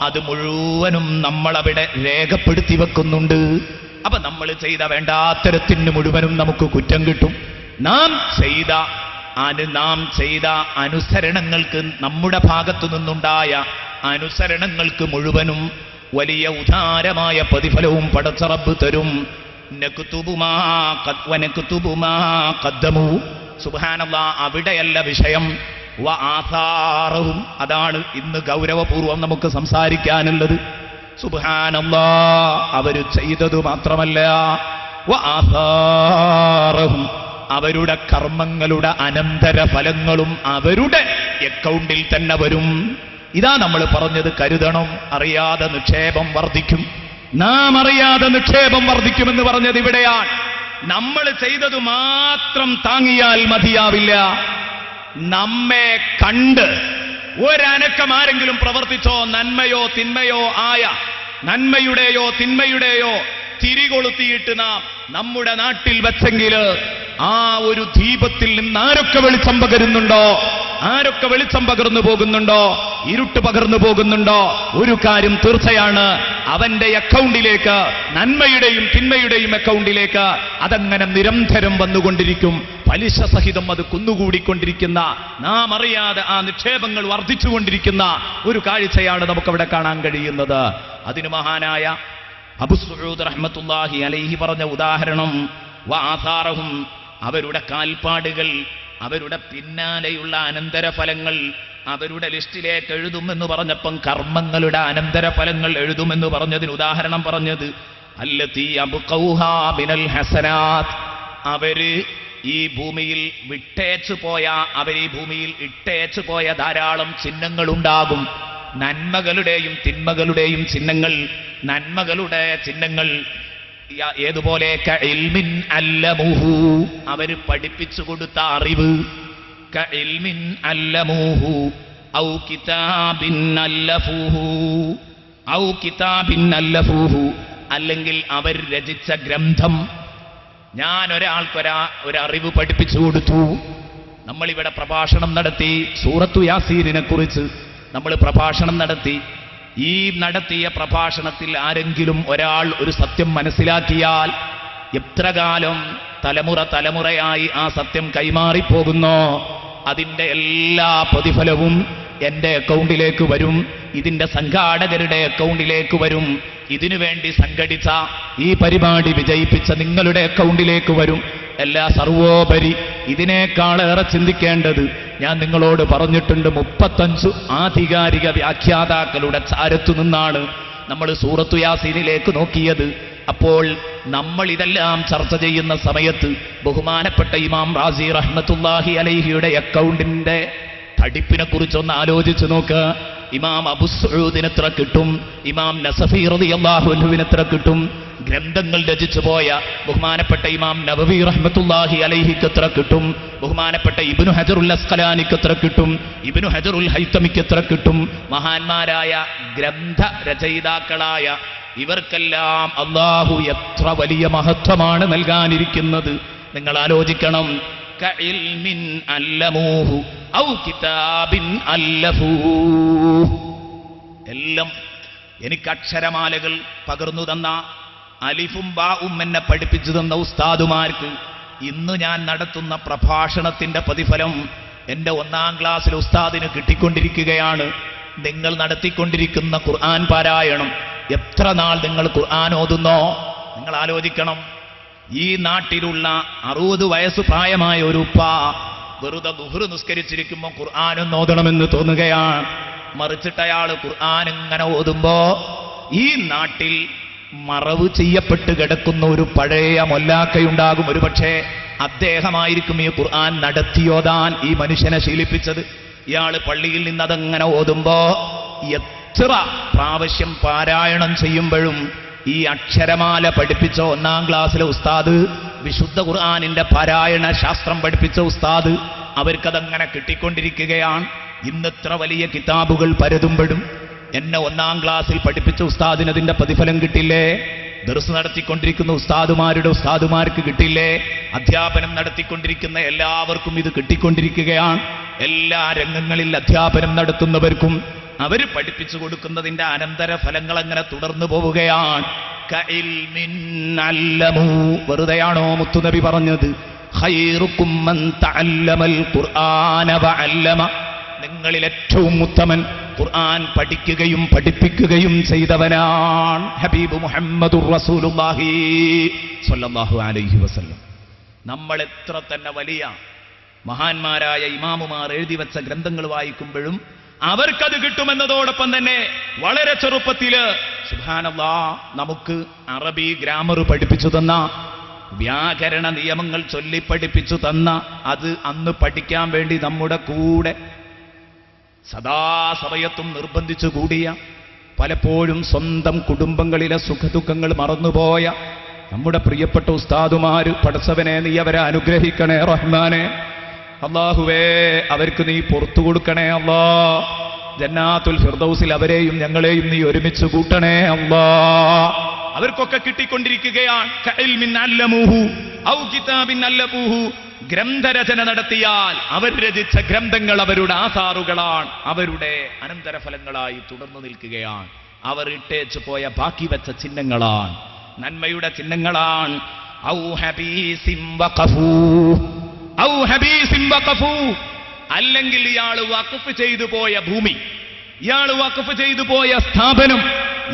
അത് മുഴുവനും നമ്മളവിടെ രേഖപ്പെടുത്തി വെക്കുന്നുണ്ട്. അപ്പൊ നമ്മൾ ചെയ്ത വേണ്ടാത്തരത്തിന് മുഴുവനും നമുക്ക് കുറ്റം കിട്ടും. നാം ചെയ്ത അനുസരണങ്ങൾക്ക്, നമ്മുടെ ഭാഗത്തു നിന്നുണ്ടായ അനുസരണങ്ങൾക്ക് മുഴുവനും വലിയ ഉദാരമായ പ്രതിഫലവും പടച്ച റബ്ബ് തരും. നക്തുബു മാ ഖദ്ദമു. സുബ്ഹാനല്ലാഹ്, അവിടെയല്ല വിഷയം. വ ആസാറഹും, അതാണ് ഇന്ന് ഗൗരവപൂർവം നമുക്ക് സംസാരിക്കാനുള്ളത്. സുബ്ഹാനല്ലാഹ്, അവര് ചെയ്തതു മാത്രമല്ല, വ ആസാറഹും, അവരുടെ കർമ്മങ്ങളുടെ അനന്തര ഫലങ്ങളും അവരുടെ അക്കൗണ്ടിൽ തന്നെ വരും. ഇതാ നമ്മൾ പറഞ്ഞത്, കരുതണം, അറിയാതെ നിക്ഷേപം വർദ്ധിക്കും. നാം അറിയാതെ നിക്ഷേപം വർദ്ധിക്കുമെന്ന് പറഞ്ഞത് ഇവിടെയാണ്. നമ്മൾ ചെയ്തത് മാത്രം താങ്ങിയാൽ മതിയാവില്ല. നമ്മെ കണ്ട് ഒരനക്കം ആരെങ്കിലും പ്രവർത്തിച്ചോ, നന്മയോ തിന്മയോ ആയ, നന്മയുടെയോ തിന്മയുടെയോ തിരികൊളുത്തിയിട്ട് നാം നമ്മുടെ നാട്ടിൽ വെച്ചെങ്കിൽ ആ ഒരു ദീപത്തിൽ നിന്ന് ആരൊക്കെ വെളിച്ചം പകരുന്നുണ്ടോ, ആരൊക്കെ വെളിച്ചം പകർന്നു പോകുന്നുണ്ടോ, ഇരുട്ട് പകർന്നു പോകുന്നുണ്ടോ, ഒരു കാര്യം തീർച്ചയാണ്, അവന്റെ അക്കൗണ്ടിലേക്ക്, നന്മയുടെയും തിന്മയുടെയും അക്കൗണ്ടിലേക്ക് അതങ്ങനെ നിരന്തരം വന്നുകൊണ്ടിരിക്കും. പലിശ സഹിതം അത് കുന്നുകൂടിക്കൊണ്ടിരിക്കുന്ന, നാം അറിയാതെ ആ നിക്ഷേപങ്ങൾ വർദ്ധിച്ചുകൊണ്ടിരിക്കുന്ന ഒരു കാഴ്ചയാണ് നമുക്കവിടെ കാണാൻ കഴിയുന്നത്. അതിന് മഹാനായ അബൂ സഊദ് റഹ്മത്തുള്ളാഹി അലൈഹി പറഞ്ഞ ഉദാഹരണം, വആസാറഹും, അവരുടെ കാൽപ്പാടുകൾ അവരുടെ പിന്നാലെയുള്ള അനന്തരഫലങ്ങൾ അവരുടെ ലിസ്റ്റിലേക്ക് എഴുതുമെന്ന് പറഞ്ഞപ്പം കർമ്മങ്ങളുടെ അനന്തരഫലങ്ങൾ എഴുതുമെന്ന് പറഞ്ഞതിന് ഉദാഹരണം പറഞ്ഞത് അല്ലതീ അബ്ഖൗഹാ മിനൽ ഹസനാത്ത്, അവര് ഈ ഭൂമിയിൽ വിട്ടേച്ചു പോയ, അവർ ഈ ഭൂമിയിൽ ഇട്ടേച്ചു പോയ ധാരാളം ചിഹ്നങ്ങളുണ്ടാകും. നന്മകളുടെയും തിന്മകളുടെയും ചിഹ്നങ്ങൾ. നന്മകളുടെ ചിഹ്നങ്ങൾ ഏതുപോലെ കഇൽമിൻ അല്ലമുഹു, അവർ പഠിപ്പിച്ചു കൊടുത്ത അറിവ്. കഇൽമിൻ അല്ലമുഹു ഔ കിതാബിൻ അല്ലഫൂഹു, ഔ കിതാബിൻ അല്ലഫൂഹു, അല്ലെങ്കിൽ അവർ രചിച്ച ഗ്രന്ഥം. ഞാൻ ഒരറിവ് പഠിപ്പിച്ചു കൊടുത്തു. നമ്മളിവിടെ പ്രഭാഷണം നടത്തി, സൂറത്തു യാസീനിനെ കുറിച്ച് നമ്മൾ പ്രഭാഷണം നടത്തി. ഈ നടത്തിയ പ്രഭാഷണത്തിൽ ആരെങ്കിലും ഒരാൾ ഒരു സത്യം മനസ്സിലാക്കിയാൽ എത്ര കാലം തലമുറയായി ആ സത്യം കൈമാറിപ്പോകുന്നോ അതിൻ്റെ എല്ലാ പ്രതിഫലവും എൻ്റെ അക്കൗണ്ടിലേക്ക് വരും, ഇതിൻ്റെ സംഘാടകരുടെ അക്കൗണ്ടിലേക്ക് വരും, ഇതിനുവേണ്ടി സംഘടിച്ച ഈ പരിപാടി വിജയിപ്പിച്ച നിങ്ങളുടെ അക്കൗണ്ടിലേക്ക് വരും. എല്ലാ സർവോപരി ഇതിനേക്കാളേറെ ചിന്തിക്കേണ്ടത് ഞാൻ നിങ്ങളോട് പറഞ്ഞിട്ടുണ്ട്, 35 ആധികാരിക വ്യാഖ്യാതാക്കളുടെ ചാരത്തു നിന്നാണ് നമ്മൾ സൂറത്തു യാസീനിലേക്ക് നോക്കിയത്. അപ്പോൾ നമ്മൾ ഇതെല്ലാം ചർച്ച ചെയ്യുന്ന സമയത്ത് ബഹുമാനപ്പെട്ട ഇമാം റാസി റഹ്മത്തുള്ളാഹി അലൈഹിയുടെ അക്കൗണ്ടിന്റെ പഠിപ്പിനെ കുറിച്ചൊന്ന് ആലോചിച്ച് നോക്കുക. ഇമാം അബു സഊദിന് എത്ര കിട്ടും? ഇമാം നസഫി റളിയല്ലാഹു അൻഹുവിന് എത്ര കിട്ടും? ഗ്രന്ഥങ്ങൾ രചിച്ചു പോയ ബഹുമാനപ്പെട്ട ഇമാം നവവി റഹ്മത്തുള്ളാഹി അലൈഹിക്ക് എത്ര കിട്ടും? ബഹുമാനപ്പെട്ട ഇബ്നു ഹജറുൽ അസ്ഖലാനിക്ക് എത്ര കിട്ടും? ഇബ്നു ഹജറുൽ ഹൈതമിക്ക് എത്ര കിട്ടും? മഹാന്മാരായ ഗ്രന്ഥ രചയിതാക്കളായ ഇവർക്കെല്ലാം അല്ലാഹു എത്ര വലിയ മഹത്വമാണ് നൽകാനിരിക്കുന്നത്. നിങ്ങൾ ആലോചിക്കണം. കഇൽമിൻ അല്ലമൂഹു ഔ കിതാബിൻ അല്ലഫൂഹു, എല്ലാം എനിക്ക് അക്ഷരമാലകൾ പകർന്നു തന്ന, അലിഫും ബാഉം എന്നെ പഠിപ്പിച്ചു തന്ന ഉസ്താദുമാർക്ക് ഇന്ന് ഞാൻ നടത്തുന്ന പ്രഭാഷണത്തിന്റെ പ്രതിഫലം എൻ്റെ 1ാം ക്ലാസ്സിൽ ഉസ്താദിന് കിട്ടിക്കൊണ്ടിരിക്കുകയാണ്. നിങ്ങൾ നടത്തിക്കൊണ്ടിരിക്കുന്ന ഖുർആൻ പാരായണം, എത്ര നാൾ നിങ്ങൾ ഖുർആൻ ഓതുന്നോ നിങ്ങൾ ആലോചിക്കണം. ഈ നാട്ടിലുള്ള 60 വയസ്സ് പ്രായമായ ഒരു ഉപ്പ വെറുതെ ദുഹ്ർ നിസ്കരിച്ചിരിക്കുമ്പോൾ ഖുർആനും ഓതണമെന്ന് തോന്നുകയാണ്. മറിച്ചിട്ട് അയാൾ ഖുർആൻ ഇങ്ങനെ ഓതുമ്പോ ഈ നാട്ടിൽ മറവ് ചെയ്യപ്പെട്ട് കിടക്കുന്ന ഒരു പഴയ മൊല്ലാക്കയുണ്ടാകും. ഒരുപക്ഷെ അദ്ദേഹമായിരിക്കും ഈ ഖുർആൻ നടത്തിയോതാൻ ഈ മനുഷ്യനെ ശീലിപ്പിച്ചത്. ഇയാൾ പള്ളിയിൽ നിന്ന് അതങ്ങനെ ഓതുമ്പോ എത്ര പ്രാവശ്യം പാരായണം ചെയ്യുമ്പോഴും ഈ അക്ഷരമാല പഠിപ്പിച്ച 1ാം ക്ലാസ്സിലെ ഉസ്താദ്, വിശുദ്ധ ഖുർആനിന്റെ പാരായണ ശാസ്ത്രം പഠിപ്പിച്ച ഉസ്താദ്, അവർക്കതങ്ങനെ കിട്ടിക്കൊണ്ടിരിക്കുകയാണ്. ഇന്നിത്ര വലിയ കിതാബുകൾ പരതുമ്പോഴും എന്നെ 1ാം ക്ലാസ്സിൽ പഠിപ്പിച്ച ഉസ്താദിന് അതിന്റെ പ്രതിഫലം കിട്ടില്ലേ? ദർസ് നടത്തിക്കൊണ്ടിരിക്കുന്ന ഉസ്താദുമാർക്ക് കിട്ടില്ലേ? അധ്യാപനം നടത്തിക്കൊണ്ടിരിക്കുന്ന എല്ലാവർക്കും ഇത് കിട്ടിക്കൊണ്ടിരിക്കുകയാണ്. എല്ലാ രംഗങ്ങളിൽ അധ്യാപനം നടത്തുന്നവർക്കും അവർ പഠിപ്പിച്ചു കൊടുക്കുന്നതിന്റെ അനന്തര ഫലങ്ങൾ അങ്ങനെ തുടർന്നു പോവുകയാണ്. കഇൽമിൻ അല്ലമു, വെറുതെയാണോ മുത്തുനബി പറഞ്ഞത്? ഖൈറുക്കും മൻ തഅല്ലമൽ ഖുർആന വഅല്ലമ, നിങ്ങളിൽ ഏറ്റവും ഉത്തമൻ ഖുർആൻ പഠിക്കുകയും പഠിപ്പിക്കുകയും ചെയ്തവനാണ് ഹബീബ് മുഹമ്മദുർ റസൂലുള്ളാഹി സ്വല്ലല്ലാഹു അലൈഹി വസല്ലം. നമ്മൾ എത്ര തന്നെ വലിയ മഹാന്മാരായ ഇമാമുമാർ എഴുതി വെച്ച ഗ്രന്ഥങ്ങൾ വായിക്കുമ്പോഴും അവർക്കത് കിട്ടുമെന്നതോടൊപ്പം തന്നെ വളരെ ചെറുപ്പത്തില് സുബ്ഹാനല്ലാഹ് നമുക്ക് അറബി ഗ്രാമർ പഠിപ്പിച്ചു തന്ന, വ്യാകരണ നിയമങ്ങൾ ചൊല്ലി പഠിപ്പിച്ചു തന്ന, അത് അന്ന് പഠിക്കാൻ വേണ്ടി നമ്മുടെ കൂടെ സദാസമയത്തും നിർബന്ധിച്ചു കൂടിയ, പലപ്പോഴും സ്വന്തം കുടുംബങ്ങളിലെ സുഖദുഃഖങ്ങൾ മറന്നുപോയ നമ്മുടെ പ്രിയപ്പെട്ട ഉസ്താദുമാര്, പടച്ചവനെ നീ അവരെ അനുഗ്രഹിക്കണേ റഹ്മാനെ. അല്ലാഹുവേ അവർക്ക് നീ പുറത്തു കൊടുക്കണേ അല്ലാ. ജന്നാത്തുൽ ഫിർദൗസിൽ അവരെയും ഞങ്ങളെയും നീ ഒരുമിച്ച് കൂട്ടണേ അല്ലാ. അവർക്കൊക്കെ കിട്ടിക്കൊണ്ടിരിക്കുകയാണ്. കഇൽമിൻ അല്ലമൂഹു ഔ കിതാബിൻ അല്ലഫൂഹു, ഗ്രന്ഥരചന നടത്തിയാൽ അവർ രചിച്ച ഗ്രന്ഥങ്ങൾ അവരുടെ ആസാറുകളാണ്, അവരുടെ അനന്തരഫലങ്ങളായി തുടർന്നു നിൽക്കുകയാണ്. അവർ ഇട്ടേച്ചു പോയ ബാക്കി വെച്ച ചിഹ്നങ്ങളാണ്, നന്മയുടെ ചിഹ്നങ്ങളാണ്. ഔ ഹബീസിൻ വഖഫൂ, ഔ ഹബീസിൻ വഖഫൂ, അല്ലെങ്കിൽ ഇയാൾ വഖഫ് ചെയ്തു പോയ ഭൂമി, ഇയാൾ വഖഫ് ചെയ്തു പോയ സ്ഥാപനം,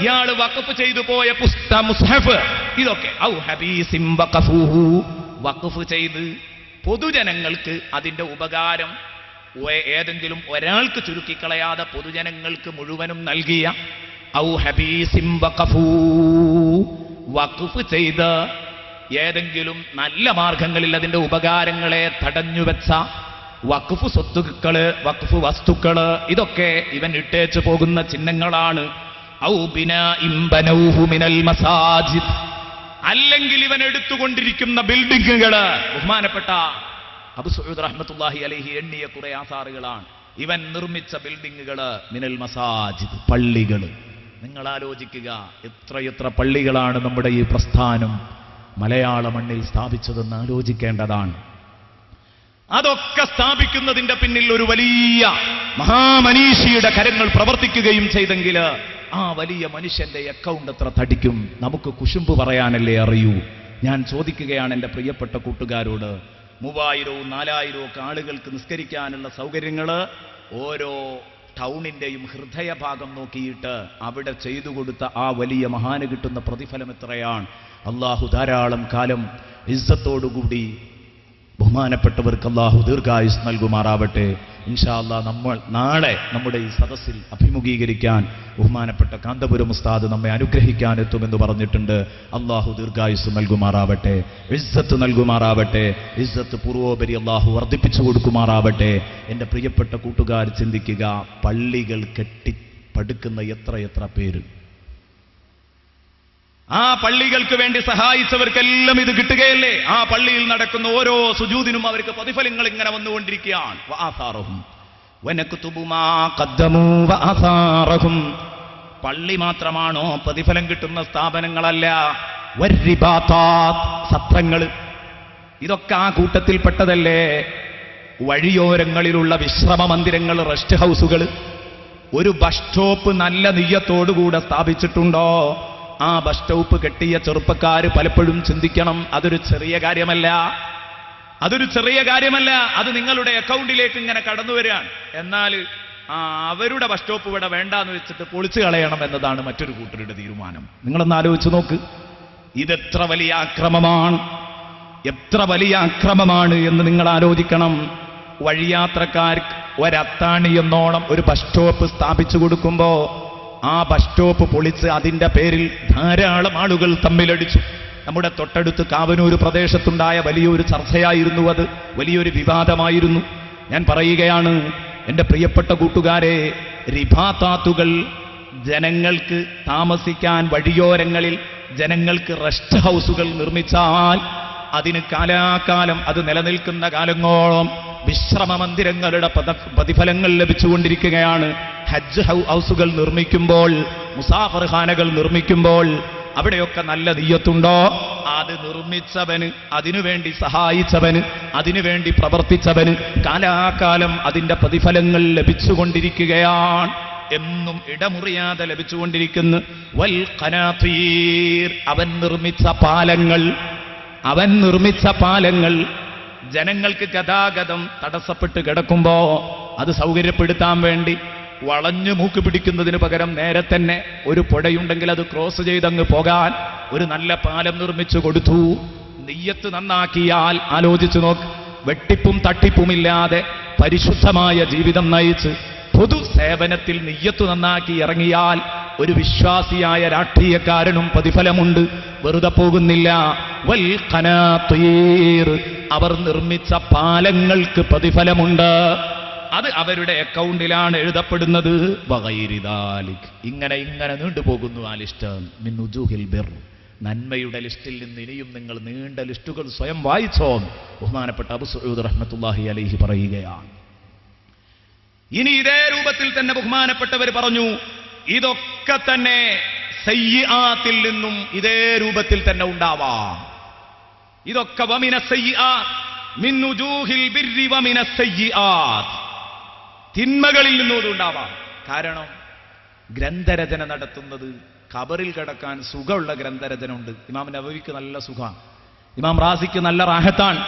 ഇയാൾ വഖഫ് ചെയ്തു പോയ മുസ്ഹഫ്, ഇതൊക്കെ ഔ ഹബീസിൻ വഖഫൂഹു, വഖഫ് ചെയ്ത് പൊതുജനങ്ങൾക്ക് അതിൻ്റെ ഉപകാരം ഏതെങ്കിലും ഒരാൾക്ക് ചുരുക്കിക്കളയാതെ പൊതുജനങ്ങൾക്ക് മുഴുവനും നൽകിയ ഔ ഹബീസിം വഖഫൂ, വഖഫ് ചെയ്ത് ഏതെങ്കിലും നല്ല മാർഗങ്ങളിൽ അതിൻ്റെ ഉപകാരങ്ങളെ തടഞ്ഞുവെച്ച വഖഫ് സ്വത്തുക്കള്, വഖഫ് വസ്തുക്കള്, ഇതൊക്കെ ഇവൻ ഇട്ടേച്ചു പോകുന്ന ചിഹ്നങ്ങളാണ്. ഔ ബിനാഇൻ ബനൗഹു മിനൽ മസാജിദ്, അല്ലെങ്കിൽ ഇവൻ എടുത്തുകൊണ്ടിരിക്കുന്ന ബിൽഡിങ്ങുകള്. ബഹുമാനപ്പെട്ട അബൂ സഈദ് റഹ്മത്തുള്ളാഹി അലൈഹി എണ്ണിയ കുറെ ആസാറുകളാണ്. ഇവൻ നിർമ്മിച്ച ബിൽഡിങ്ങുകള് മിനൽ മസാജിദ്, പള്ളികള്. നിങ്ങൾ ആലോചിക്കുക, എത്രയെത്ര പള്ളികളാണ് നമ്മുടെ ഈ പ്രസ്ഥാനം മലയാള മണ്ണിൽ സ്ഥാപിച്ചതെന്ന് ആലോചിക്കേണ്ടതാണ്. അതൊക്കെ സ്ഥാപിക്കുന്നതിന്റെ പിന്നിൽ ഒരു വലിയ മഹാമനീഷിയുടെ കരങ്ങൾ പ്രവർത്തിക്കുകയും ചെയ്തെങ്കിൽ ആ വലിയ മനുഷ്യന്റെ അക്കൗണ്ട് എത്ര തടിക്കും? നമുക്ക് കുശുമ്പ് പറയാനല്ലേ അറിയൂ. ഞാൻ ചോദിക്കുകയാണ് എൻ്റെ പ്രിയപ്പെട്ട കൂട്ടുകാരോട്, 3000-വും 4000-വും ഒക്കെ ആളുകൾക്ക് നിസ്കരിക്കാനുള്ള സൗകര്യങ്ങള് ഓരോ ടൗണിന്റെയും ഹൃദയഭാഗം നോക്കിയിട്ട് അവിടെ ചെയ്തു കൊടുത്ത ആ വലിയ മഹാന് കിട്ടുന്ന പ്രതിഫലം എത്രയാണ്? അള്ളാഹു ധാരാളം കാലം ഇസ്സത്തോടുകൂടി ബഹുമാനപ്പെട്ടവർക്ക് അള്ളാഹു ദീർഘായുസ് നൽകുമാറാവട്ടെ. ഇൻഷാ അല്ലാഹ് നമ്മൾ നാളെ നമ്മുടെ ഈ സദസ്സിൽ അഭിമുഖീകരിക്കാൻ ബഹുമാനപ്പെട്ട കാന്തപുരം ഉസ്താദ് നമ്മെ അനുഗ്രഹിക്കാൻ എത്തുമെന്ന് പറഞ്ഞിട്ടുണ്ട്. അള്ളാഹു ദീർഘായുസ് നൽകുമാറാവട്ടെ, ഇസ്സത്ത് നൽകുമാറാവട്ടെ, ഇസ്സത്ത് പൂർവോപരി അള്ളാഹു വർദ്ധിപ്പിച്ചു കൊടുക്കുമാറാവട്ടെ. എൻ്റെ പ്രിയപ്പെട്ട കൂട്ടുകാർ ചിന്തിക്കുക, പള്ളികൾ കെട്ടിപ്പടുക്കുന്ന എത്ര പേര്, ആ പള്ളികൾക്ക് വേണ്ടി സഹായിച്ചവർക്കെല്ലാം ഇത് കിട്ടുകയല്ലേ? ആ പള്ളിയിൽ നടക്കുന്ന ഓരോ സുജൂദിനും അവർക്ക് പ്രതിഫലങ്ങൾ ഇങ്ങനെ വന്നുകൊണ്ടിരിക്കുകയാണ്. പള്ളി മാത്രമാണോ പ്രതിഫലം കിട്ടുന്ന സ്ഥാപനങ്ങളല്ല, സത്രങ്ങൾ, ഇതൊക്കെ ആ കൂട്ടത്തിൽപ്പെട്ടതല്ലേ? വഴിയോരങ്ങളിലുള്ള വിശ്രമ മന്ദിരങ്ങൾ, റെസ്റ്റ് ഹൗസുകൾ, ഒരു ബസ് സ്റ്റോപ്പ് നല്ല നിയ്യത്തോടുകൂടെ സ്ഥാപിച്ചിട്ടുണ്ടോ? ആ ബസ് സ്റ്റോപ്പ് കെട്ടിയ ചെറുപ്പക്കാർ പലപ്പോഴും ചിന്തിക്കണം, അതൊരു ചെറിയ കാര്യമല്ല, അതൊരു ചെറിയ കാര്യമല്ല. അത് നിങ്ങളുടെ അക്കൗണ്ടിലേക്ക് ഇങ്ങനെ കടന്നു വരികയാണ്. എന്നാൽ അവരുടെ ബസ് സ്റ്റോപ്പ് ഇവിടെ വേണ്ടാന്ന് വെച്ചിട്ട് പൊളിച്ചു കളയണം എന്നതാണ് മറ്റൊരു കൂട്ടരുടെ തീരുമാനം. നിങ്ങളൊന്ന് ആലോചിച്ച് നോക്ക്, ഇതെത്ര വലിയ അക്രമമാണ്, എത്ര വലിയ അക്രമമാണ് എന്ന് നിങ്ങൾ ആലോചിക്കണം. വഴിയാത്രക്കാർക്ക് ഒരത്താണി എന്നോണം ഒരു ബസ് സ്റ്റോപ്പ് സ്ഥാപിച്ചു കൊടുക്കുമ്പോ ആ ബസ് സ്റ്റോപ്പ് പൊളിച്ച് അതിൻ്റെ പേരിൽ ധാരാളം ആളുകൾ തമ്മിലടിച്ചു. നമ്മുടെ തൊട്ടടുത്ത് കാവനൂർ പ്രദേശത്തുണ്ടായ വലിയൊരു ചർച്ചയായിരുന്നു, അത് വലിയൊരു വിവാദമായിരുന്നു. ഞാൻ പറയുകയാണ് എൻ്റെ പ്രിയപ്പെട്ട കൂട്ടുകാരെ, റിബാത്താത്തുകൾ, ജനങ്ങൾക്ക് താമസിക്കാൻ വഴിയോരങ്ങളിൽ ജനങ്ങൾക്ക് റെസ്റ്റ് ഹൗസുകൾ നിർമ്മിച്ചാൽ അതിന് കാലാകാലം അത് നിലനിൽക്കുന്ന കാലങ്ങളോളം വിശ്രമ മന്ദിരങ്ങളുടെ പ്രതിഫലങ്ങൾ ലഭിച്ചുകൊണ്ടിരിക്കുകയാണ്. ഹജ്ജ് ഹൗസുകൾ നിർമ്മിക്കുമ്പോൾ, മുസാഫർ ഖാനകൾ നിർമ്മിക്കുമ്പോൾ അവിടെയൊക്കെ നല്ല നിയ്യത്തുണ്ടോ? അത് നിർമ്മിച്ചവന്, അതിനുവേണ്ടി സഹായിച്ചവന്, അതിനുവേണ്ടി പ്രവർത്തിച്ചവന് കാലാകാലം അതിൻ്റെ പ്രതിഫലങ്ങൾ ലഭിച്ചുകൊണ്ടിരിക്കുകയാണ്. എന്നും ഇടമുറിയാതെ ലഭിച്ചുകൊണ്ടിരിക്കുന്നു. വൽ ഖനാതീർ, അവൻ നിർമ്മിച്ച പാലങ്ങൾ ജനങ്ങൾക്ക് ഗതാഗതം തടസ്സപ്പെട്ട് കിടക്കുമ്പോ അത് സൗകര്യപ്പെടുത്താൻ വേണ്ടി വളഞ്ഞു മൂക്ക് പിടിക്കുന്നതിന് പകരം നേരെ തന്നെ ഒരു പുഴയുണ്ടെങ്കിൽ അത് ക്രോസ് ചെയ്തങ്ങ് പോകാൻ ഒരു നല്ല പാലം നിർമ്മിച്ചു കൊടുത്തു. നിയ്യത്ത് നന്നാക്കിയാൽ ആലോചിച്ചു നോക്ക്, വെട്ടിപ്പും തട്ടിപ്പുമില്ലാതെ പരിശുദ്ധമായ ജീവിതം നയിച്ച് പൊതു സേവനത്തിൽ നിയ്യത്ത് നന്നാക്കി ഇറങ്ങിയാൽ ഒരു വിശ്വാസിയായ രാഷ്ട്രീയക്കാരനും പ്രതിഫലമുണ്ട്, വെറുതെ പോകുന്നില്ല. വൽ ഖനാതീർ, അവർ നിർമ്മിച്ച പാലങ്ങൾക്ക് പ്രതിഫലമുണ്ട്, അത് അവരുടെ അക്കൗണ്ടിലാണ് എഴുതപ്പെടുന്നത്. വഗൈരി ദാലിക്, ഇങ്ങനെ നീണ്ടുപോകുന്നു ആ ലിസ്റ്റ്. മിൻ ഉജൂഹിൽ ബിർ, നന്മയുടെ ലിസ്റ്റിൽ നിന്ന് ഇനിയും നിങ്ങൾ നീണ്ട ലിസ്റ്റുകൾ സ്വയം വായിച്ചോ. ബഹുമാനപ്പെട്ട അബൂ സഈദ് റഹ്മത്തുള്ളാഹി അലൈഹി പറയുകയാണ്. ഇനി ഇതേ രൂപത്തിൽ തന്നെ ബഹുമാനപ്പെട്ടവർ പറഞ്ഞു, ഇതൊക്കെ തന്നെ സയ്യിആത്തിൽ നിന്നും ഇതേ രൂപത്തിൽ തന്നെ ഉണ്ടാവാം. ഇതൊക്കെ വമിന സയ്യിആത്ത് മിൻ ഉജൂഹിൽ ബിർരി വമിന സയ്യിആത്ത്, തിന്മകളിൽ നിന്നും ഉണ്ടാവാം. കാരണം ഗ്രന്ഥരചന നടത്തുന്നത് ഖബറിൽ കിടക്കാൻ സുഖമുള്ള ഗ്രന്ഥരചന ഉണ്ട്. ഇമാം നവവിക്ക് നല്ല സുഖമാണ്, ഇമാം റാസിക്ക് നല്ല റാഹത്താണ്.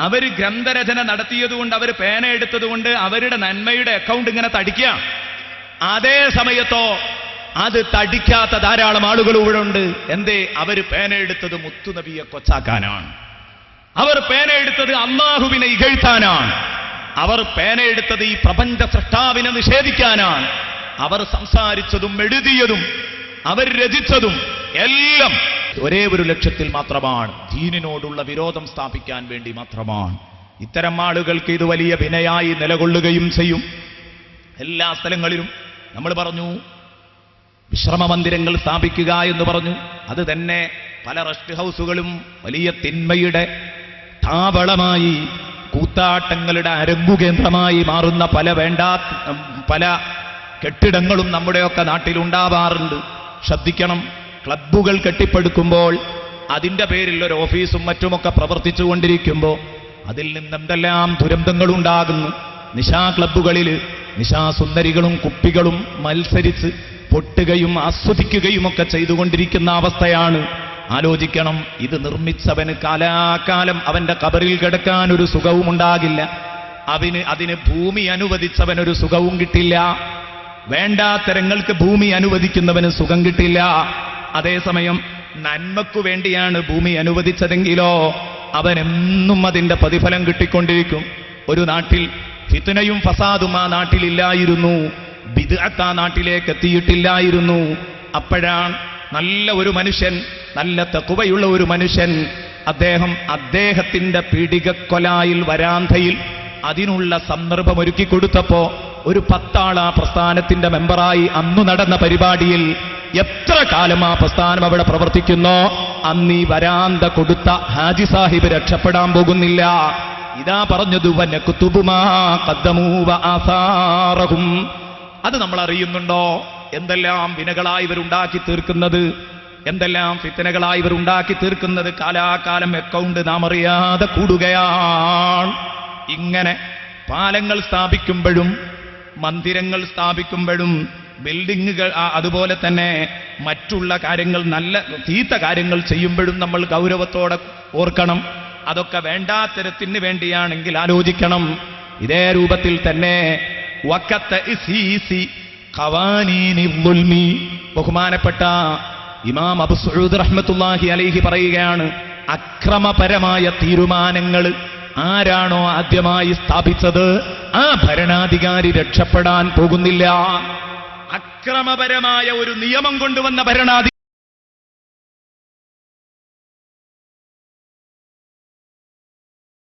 അവർ ഗ്രന്ഥരചന നടത്തിയതുകൊണ്ട്, അവർ പേന എടുത്തതുകൊണ്ട് അവരുടെ നന്മയുടെ അക്കൗണ്ട് ഇങ്ങനെ തടിക്കുക. അതേ സമയത്തോ അത് തടിക്കാത്ത ധാരാളം ആളുകൾ ഇവിടെ ഉണ്ട്. എന്തേ? അവർ പേന എടുത്തത് മുത്തുനബിയെ കൊച്ചാക്കാനാണ്. അവർ പേനയെടുത്തത് അള്ളാഹുവിനെ ഇകഴ്ത്താനാണ്. അവർ പേനയെടുത്തത് ഈ പ്രപഞ്ച സൃഷ്ടാവിനെ നിഷേധിക്കാനാണ്. അവർ സംസാരിച്ചതും എഴുതിയതും അവർ രചിച്ചതും എല്ലാം ഒരേ ഒരു ലക്ഷ്യത്തിൽ മാത്രമാണ്, ദീനിനോടുള്ള വിരോധം സ്ഥാപിക്കാൻ വേണ്ടി മാത്രമാണ്. ഇത്തരം ആളുകൾക്ക് ഇത് വലിയ വിനയായി നിലകൊള്ളുകയും ചെയ്യും. എല്ലാ സ്ഥലങ്ങളിലും നമ്മൾ പറഞ്ഞു വിശ്രമ മന്ദിരങ്ങൾ സ്ഥാപിക്കുക എന്ന് പറഞ്ഞു. അത് തന്നെ പല റെസ്റ്റ് ഹൗസുകളും വലിയ തിന്മയുടെ താവളമായി, കൂത്താട്ടങ്ങളുടെ അരങ്ങുകേന്ദ്രമായി മാറുന്ന പല കെട്ടിടങ്ങളും നമ്മുടെയൊക്കെ നാട്ടിലുണ്ടാവാറുണ്ട്. ശ്രദ്ധിക്കണം, ക്ലബ്ബുകൾ കെട്ടിപ്പടുക്കുമ്പോൾ അതിൻ്റെ പേരിൽ ഒരു ഓഫീസും മറ്റുമൊക്കെ പ്രവർത്തിച്ചു കൊണ്ടിരിക്കുമ്പോൾ അതിൽ നിന്നെന്തെല്ലാം ദുരന്തങ്ങളുണ്ടാകുന്നു. നിശാ ക്ലബ്ബുകളിൽ നിശാസുന്ദരികളും കുപ്പികളും മത്സരിച്ച് പൊട്ടുകയും ആസ്വദിക്കുകയും ഒക്കെ ചെയ്തുകൊണ്ടിരിക്കുന്ന അവസ്ഥയാണ്. ആലോചിക്കണം, ഇത് നിർമ്മിച്ചവന് കാലാകാലം അവന്റെ ഖബറിൽ കിടക്കാൻ ഒരു സുഖവും ഉണ്ടാകില്ല. അതിന് ഭൂമി അനുവദിച്ചവനൊരു സുഖവും കിട്ടില്ല. വേണ്ടാത്തരങ്ങൾക്ക് ഭൂമി അനുവദിക്കുന്നവന് സുഖം കിട്ടില്ല. അതേസമയം നന്മക്കു വേണ്ടിയാണ് ഭൂമി അനുവദിച്ചതെങ്കിലോ അവനെന്നും അതിന്റെ പ്രതിഫലം കിട്ടിക്കൊണ്ടിരിക്കും. ഒരു നാട്ടിൽ ഫിത്നയും ഫസാദും ആ നാട്ടിലില്ലായിരുന്നു, ബിദ്അത്ത് ആ നാട്ടിലേക്ക് എത്തിയിട്ടില്ലായിരുന്നു. അപ്പോഴാണ് നല്ല ഒരു മനുഷ്യൻ, നല്ല തഖ്വയുള്ള ഒരു മനുഷ്യൻ, അദ്ദേഹത്തിന്റെ പീഡികക്കൊലായിൽ വരാന്തയിൽ അതിനുള്ള സന്ദർഭം ഒരുക്കി കൊടുത്തപ്പോ ഒരു 10 ആൾ ആ പ്രസ്ഥാനത്തിന്റെ മെമ്പറായി അന്നു നടന്ന പരിപാടിയിൽ എത്ര കാലം ആ പ്രസ്ഥാനം അവിടെ പ്രവർത്തിക്കുന്നോ അന്ന് ഈ വരാന്ത കൊടുത്ത ഹാജി സാഹിബ് രക്ഷപ്പെടാൻ പോകുന്നില്ല. ഇതാ പറഞ്ഞത് വനകുതുബുമാ ഖദ്ദമൂ വആസാറഹും. അത് നമ്മൾ അറിയുന്നുണ്ടോ? എന്തെല്ലാം വിനകളായി ഇവരുണ്ടാക്കി തീർക്കുന്നത്, എന്തെല്ലാം ഫിത്തനകളായി ഇവരുണ്ടാക്കി തീർക്കുന്നത്. കാലാകാലം അക്കൗണ്ട് നാം അറിയാതെ കൂടുകയാണ്. ഇങ്ങനെ പാലങ്ങൾ സ്ഥാപിക്കുമ്പോഴും മന്ദിരങ്ങൾ സ്ഥാപിക്കുമ്പോഴും ബിൽഡിങ്ങുകൾ, അതുപോലെ തന്നെ മറ്റുള്ള കാര്യങ്ങൾ, നല്ല ചീത്ത കാര്യങ്ങൾ ചെയ്യുമ്പോഴും നമ്മൾ ഗൗരവത്തോടെ ഓർക്കണം. അതൊക്കെ വേണ്ടാത്തരത്തിന് വേണ്ടിയാണെങ്കിൽ ആലോചിക്കണം. ഇതേ രൂപത്തിൽ തന്നെ ബഹുമാനപ്പെട്ട ഇമാം അബൂ സഊദ് റഹ്മത്തുള്ളാഹി അലൈഹി പറയുകയാണ്, അക്രമപരമായ തീരുമാനങ്ങൾ ആരാണോ ആദ്യമായി സ്ഥാപിച്ചത് ആ ഭരണാധികാരി രക്ഷപ്പെടാൻ പോകുന്നില്ല. അക്രമപരമായ ഒരു നിയമം കൊണ്ടുവന്ന ഭരണാധികാരി